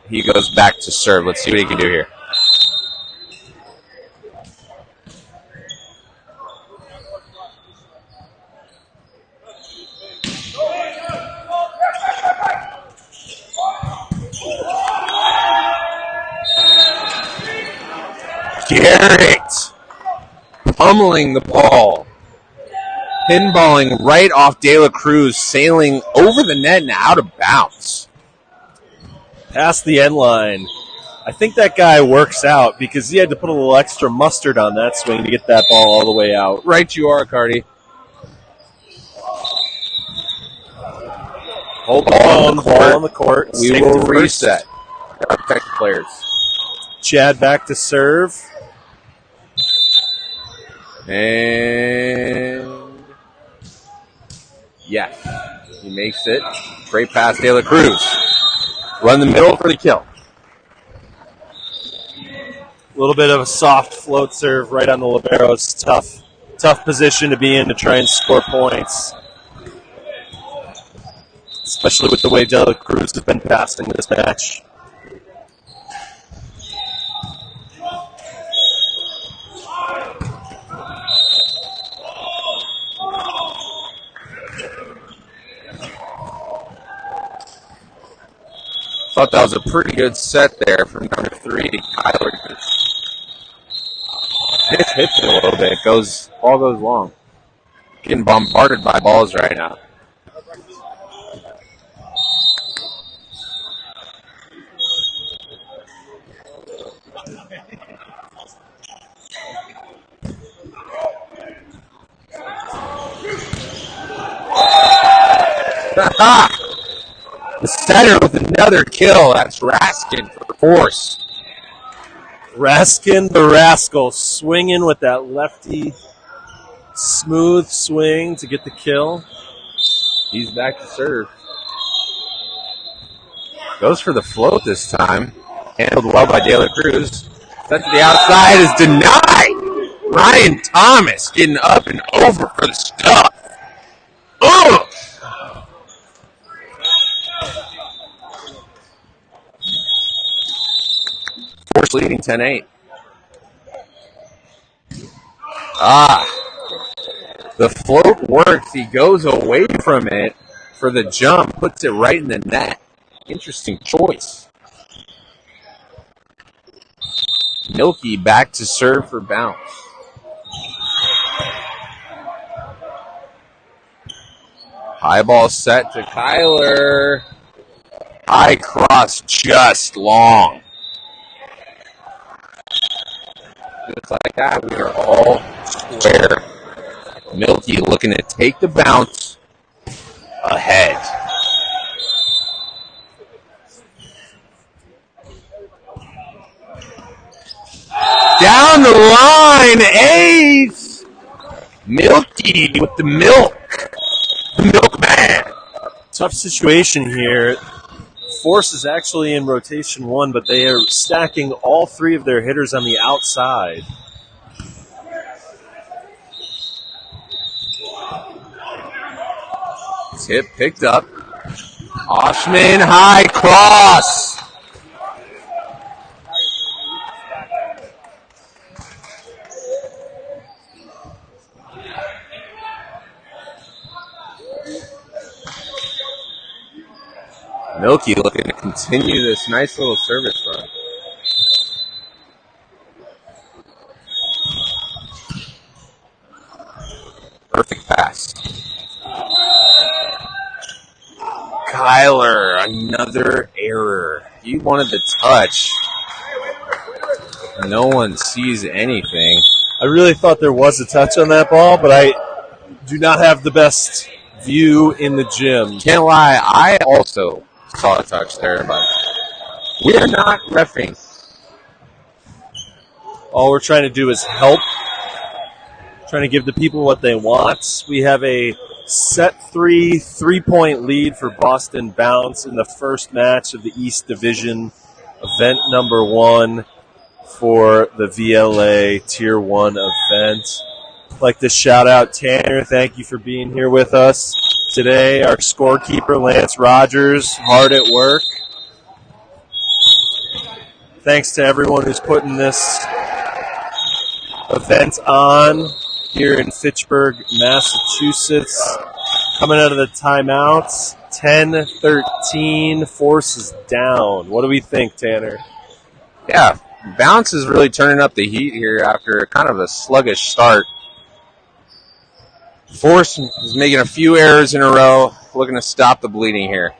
He goes back to serve. Let's see what he can do here. Garrett pummeling the ball. Pinballing right off De La Cruz, sailing over the net and out of bounds. Past the end line. I think that guy works out because he had to put a little extra mustard on that swing to get that ball all the way out. Right you are, Cardi. Hold on, ball on the court. We Safe will to first. reset. Gotta protect the players. Chad back to serve. And yes, he makes it. Great pass, De La Cruz. Run the middle for the kill. A little bit of a soft float serve right on the libero. It's tough position to be in to try and score points. Especially with the way De La Cruz has been passing this match. Thought that was a pretty good set there from number 3 to Kyler. Hits it a little bit. Ball goes long. Getting bombarded by balls right now. The setter with another kill. That's Raskin for Force. Raskin the Rascal swinging with that lefty smooth swing to get the kill. He's back to serve. Goes for the float this time. Handled well by De La Cruz. Set to the outside is denied. Ryan Thomas getting up and over for the stuff. Ugh! Force leading 10-8. The float works. He goes away from it for the jump, puts it right in the net. Interesting choice. Milky back to serve for bounce. High ball set to Kyler. High cross just long. Just like that, we are all square. Milky looking to take the bounce ahead. Down the line, ace! Milky with the milk. The milkman. Tough situation here. Force is actually in rotation 1, but they are stacking all 3 of their hitters on the outside. Tip picked up. Oshman high cross. Milky looking to continue this nice little service run. Perfect pass. Kyler, another error. He wanted the touch. No one sees anything. I really thought there was a touch on that ball, but I do not have the best view in the gym. Can't lie, I also saw a touch there, but we are not reffing. All we're trying to do is help, trying to give the people what they want. We have a set 3-point lead for Boston Bounce in the first match of the East Division, event number 1 for the VLA Tier 1 event. I'd like to shout out Tanner. Thank you for being here with us today. Our scorekeeper, Lance Rogers, hard at work. Thanks to everyone who's putting this event on here in Fitchburg, Massachusetts. Coming out of the timeouts, 10-13, Force is down. What do we think, Tanner? Yeah, Bounce is really turning up the heat here after kind of a sluggish start. Force is making a few errors in a row, looking to stop the bleeding here.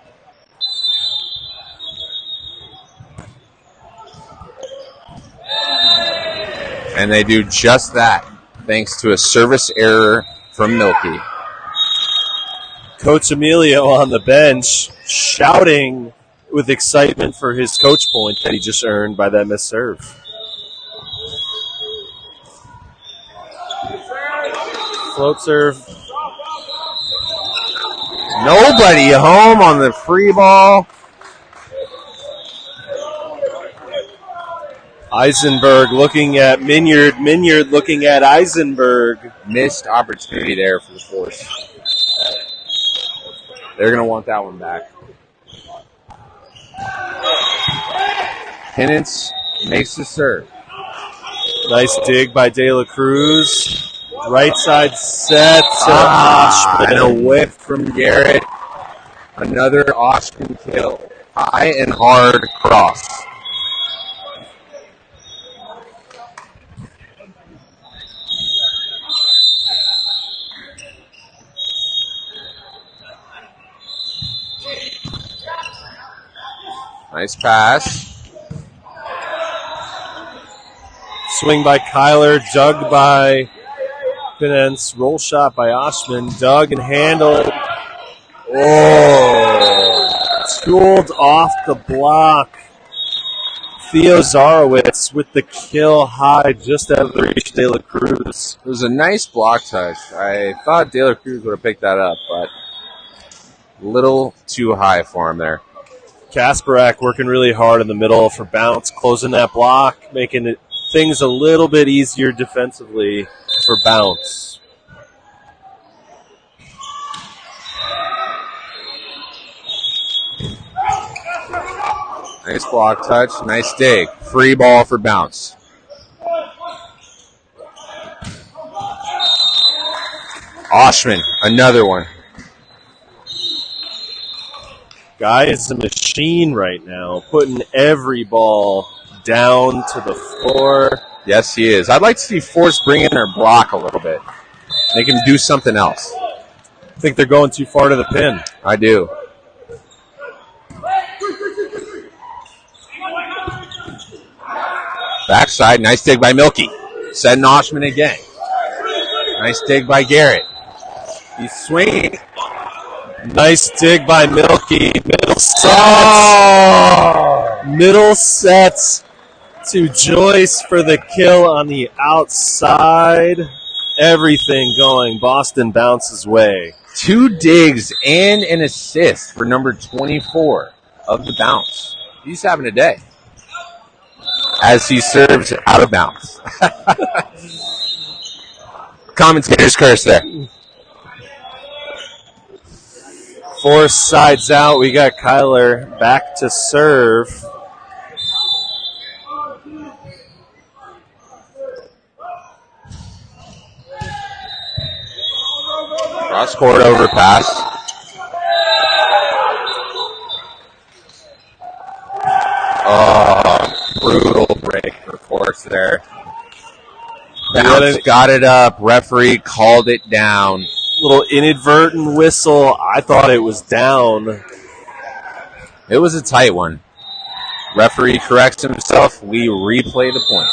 And they do just that, thanks to a service error from Milky. Coach Emilio on the bench shouting with excitement for his coach point that he just earned by that missed serve. Float serve. Nobody home on the free ball. Eisenberg looking at Minyard. Minyard looking at Eisenberg. Missed opportunity there for the Force. They're going to want that one back. Penance makes the serve. Nice dig by De La Cruz. Right side set to Oshman. And a whiff from Garrett. Another Oshman kill. High and hard cross. Nice pass. Swing by Kyler, dug by Penance, roll shot by Oshman, dug and handled. Oh, tooled off the block. Theo Zarowitz with the kill high just out of the reach of De La Cruz. It was a nice block touch. I thought De La Cruz would have picked that up, but a little too high for him there. Kasparak working really hard in the middle for Bounce, closing that block, making things a little bit easier defensively for Bounce. Nice block touch, nice dig. Free ball for Bounce. Oshman, another one. Guy is a machine right now, putting every ball down to the floor. Yes, he is. I'd like to see Force bring in their block a little bit. They can do something else. I think they're going too far to the pin. I do. Backside, nice dig by Milky. Setting Oshman again. Nice dig by Garrett. He's swinging. Nice dig by Milky. Middle set. Oh! Middle set to Joyce for the kill on the outside. everything going Boston Bounce's way. 2 digs and an assist for number 24 of the Bounce. He's having a day as he serves out of bounds. Commentator's curse there. Force sides out. We got Kyler back to serve. Cross court overpass. Oh, brutal break for Force there. Bounce got it up. Referee called it down. Little inadvertent whistle. I thought it was down. It was a tight one. Referee corrects himself. We replay the point.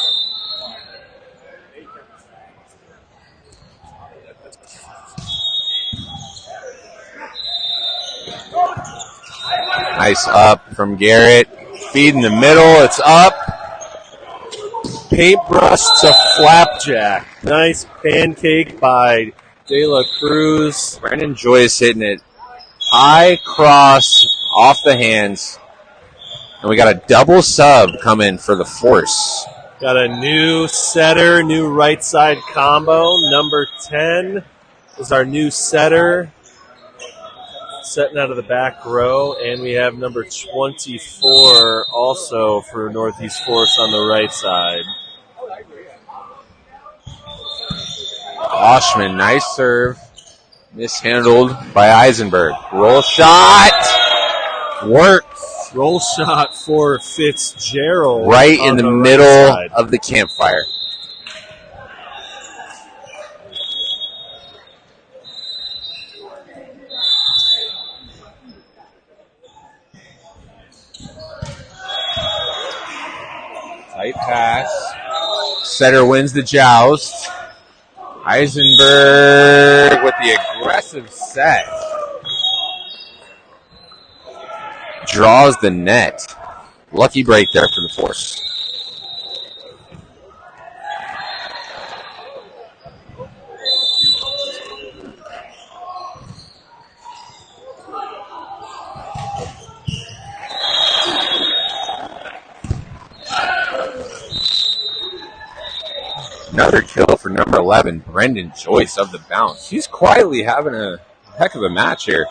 Nice up from Garrett. Feed in the middle. It's up. Paintbrush to flapjack. Nice pancake by De La Cruz. Brandon Joyce hitting it high cross off the hands. And we got a double sub coming for the Force. Got a new setter, new right side combo. Number 10 is our new setter. Setting out of the back row. And we have number 24 also for Northeast Force on the right side. Oshman, nice serve. Mishandled by Eisenberg. Roll shot. Works. Roll shot for Fitzgerald. Right in the middle side of the campfire. Tight pass. Setter wins the joust. Eisenberg with the aggressive set. Draws the net. Lucky break there for the Force. Another kill for number 11, Brendan Joyce of the Bounce. He's quietly having a heck of a match here.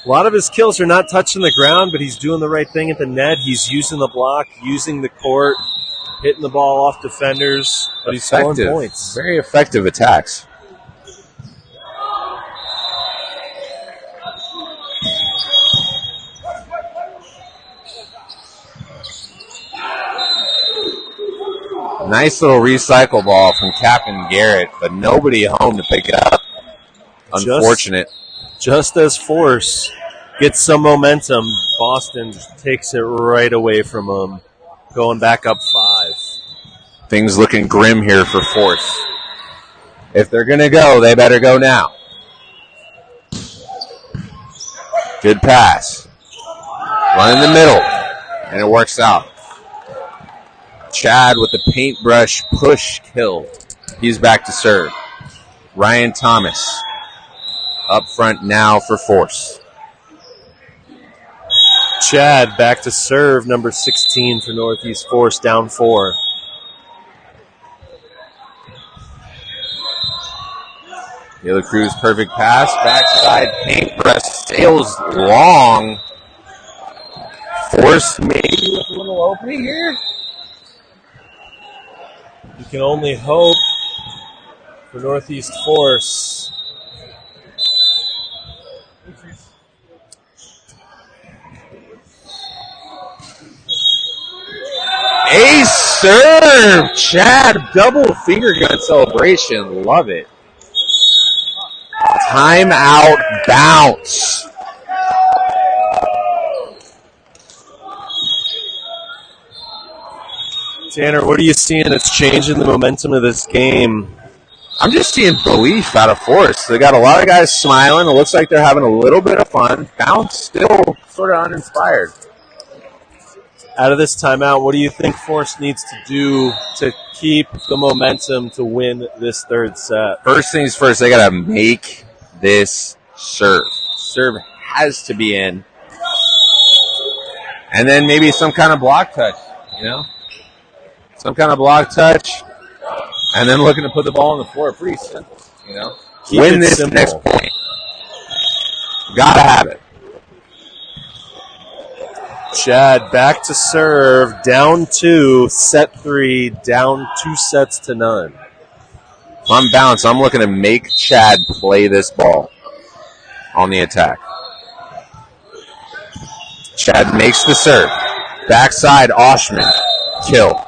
A lot of his kills are not touching the ground, but he's doing the right thing at the net. He's using the block, using the court, hitting the ball off defenders, but he's scoring points. Very effective attacks. Nice little recycle ball from Captain Garrett, but nobody home to pick it up. Unfortunate. Just as Force gets some momentum, Boston takes it right away from them, going back up 5. Things looking grim here for Force. If they're going to go, they better go now. Good pass. Run in the middle, and it works out. Chad with the paintbrush push kill. He's back to serve. Ryan Thomas up front now for Force. Chad back to serve, number 16 for Northeast Force, down 4. De La Cruz, perfect pass. Backside paintbrush sails long. Force maybe with a little opening here. You can only hope for Northeast Force. Ace serve! Chad, double finger gun celebration. Love it. Timeout bounce. Tanner, what are you seeing that's changing the momentum of this game? I'm just seeing belief out of Force. They got a lot of guys smiling. It looks like they're having a little bit of fun. Bounce still sort of uninspired. Out of this timeout, what do you think Force needs to do to keep the momentum to win this third set? First things first, they got to make this serve. Serve has to be in. And then maybe some kind of block touch, Some kind of block touch. And then looking to put the ball on the floor. Pretty simple, Win this simple. next point. Gotta have it. Chad back to serve, down 2, set 3, down 2-0. If I'm Bounce, I'm looking to make Chad play this ball on the attack. Chad makes the serve. Backside, Oshman. Kill.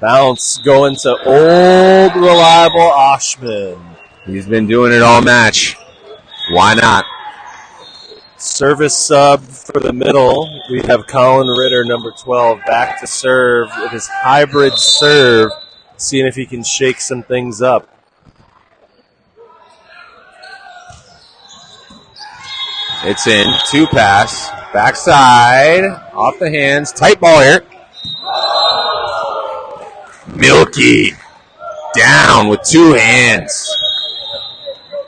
Bounce going to old, reliable Oshman. He's been doing it all match. Why not? Service sub for the middle. We have Colin Ritter, number 12, back to serve with his hybrid serve, seeing if he can shake some things up. It's in. 2 pass. Backside. Off the hands. Tight ball here. Milky. Down with 2 hands.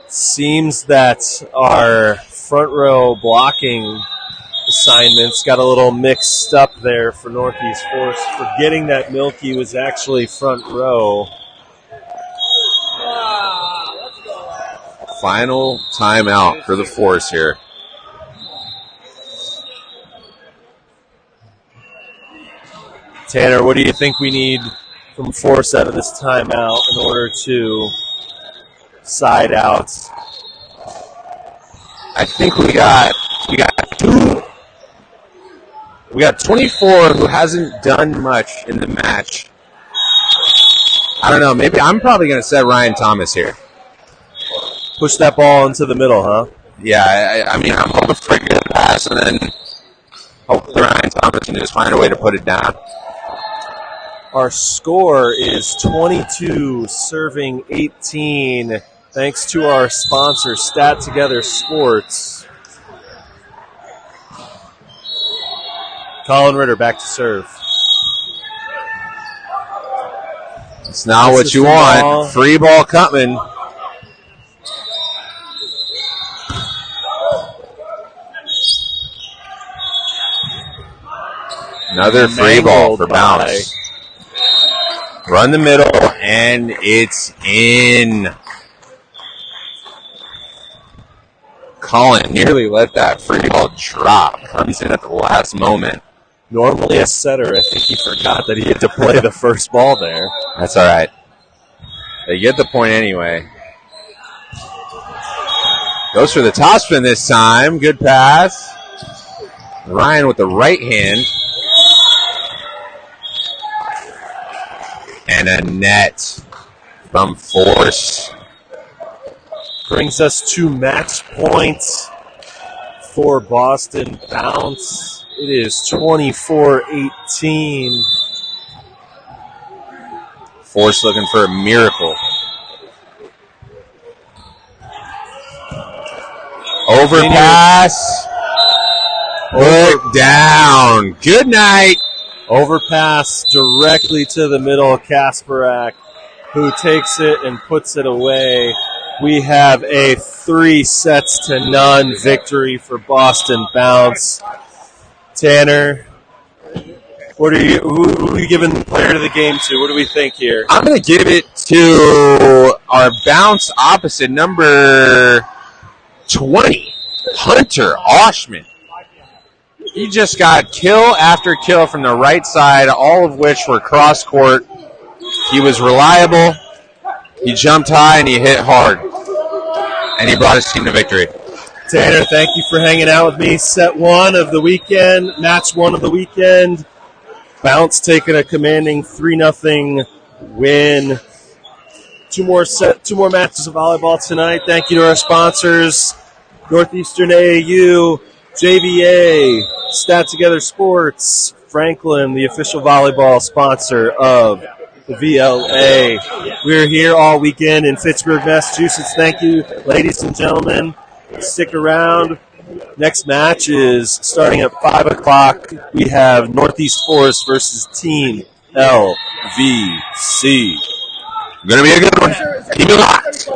Seems that our front row blocking assignments got a little mixed up there for Northeast Force, forgetting that Milky was actually front row. Final timeout for the Force here. Tanner, what do you think we need from Force out of this timeout in order to side out? I think we got 24 who hasn't done much in the match. I don't know. Maybe I'm probably going to set Ryan Thomas here. Push that ball into the middle, huh? Yeah, I mean, I'm hoping for a good pass, and then hopefully Ryan Thomas can just find a way to put it down. Our score is 22, serving 18, thanks to our sponsor, Stat Together Sports. Colin Ritter back to serve. It's not what you want. Free ball coming. Another free ball for Bounce. Run the middle, and it's in. Colin nearly let that free ball drop. Comes in at the last moment. Normally a setter, I think he forgot that he had to play the first ball there. That's all right. They get the point anyway. Goes for the topspin this time. Good pass. Ryan with the right hand. And a net from Force. Brings us to match points for Boston Bounce. It is 24-18. Force looking for a miracle. Overpass. Put down. Good night. Overpass directly to the middle. Kasparak, who takes it and puts it away. We have a 3-0 victory for Boston Bounce. Tanner, who are you giving the player of the game to? What do we think here? I'm going to give it to our Bounce opposite, number 20, Hunter Oshman. He just got kill after kill from the right side, all of which were cross court. He was reliable. He jumped high and he hit hard. And he brought his team to victory. Tanner, thank you for hanging out with me. Set 1 of the weekend, match 1 of the weekend. Bounce taking a commanding 3-0 win. Two more matches of volleyball tonight. Thank you to our sponsors, Northeastern AAU, JVA, Stat Together Sports, Franklin, the official volleyball sponsor of the VLA. We're here all weekend in Fitchburg, Massachusetts. Thank you, ladies and gentlemen. Stick around. Next match is starting at 5 o'clock. We have Northeast Forest versus Team LVC. Gonna be a good one. Keep it locked.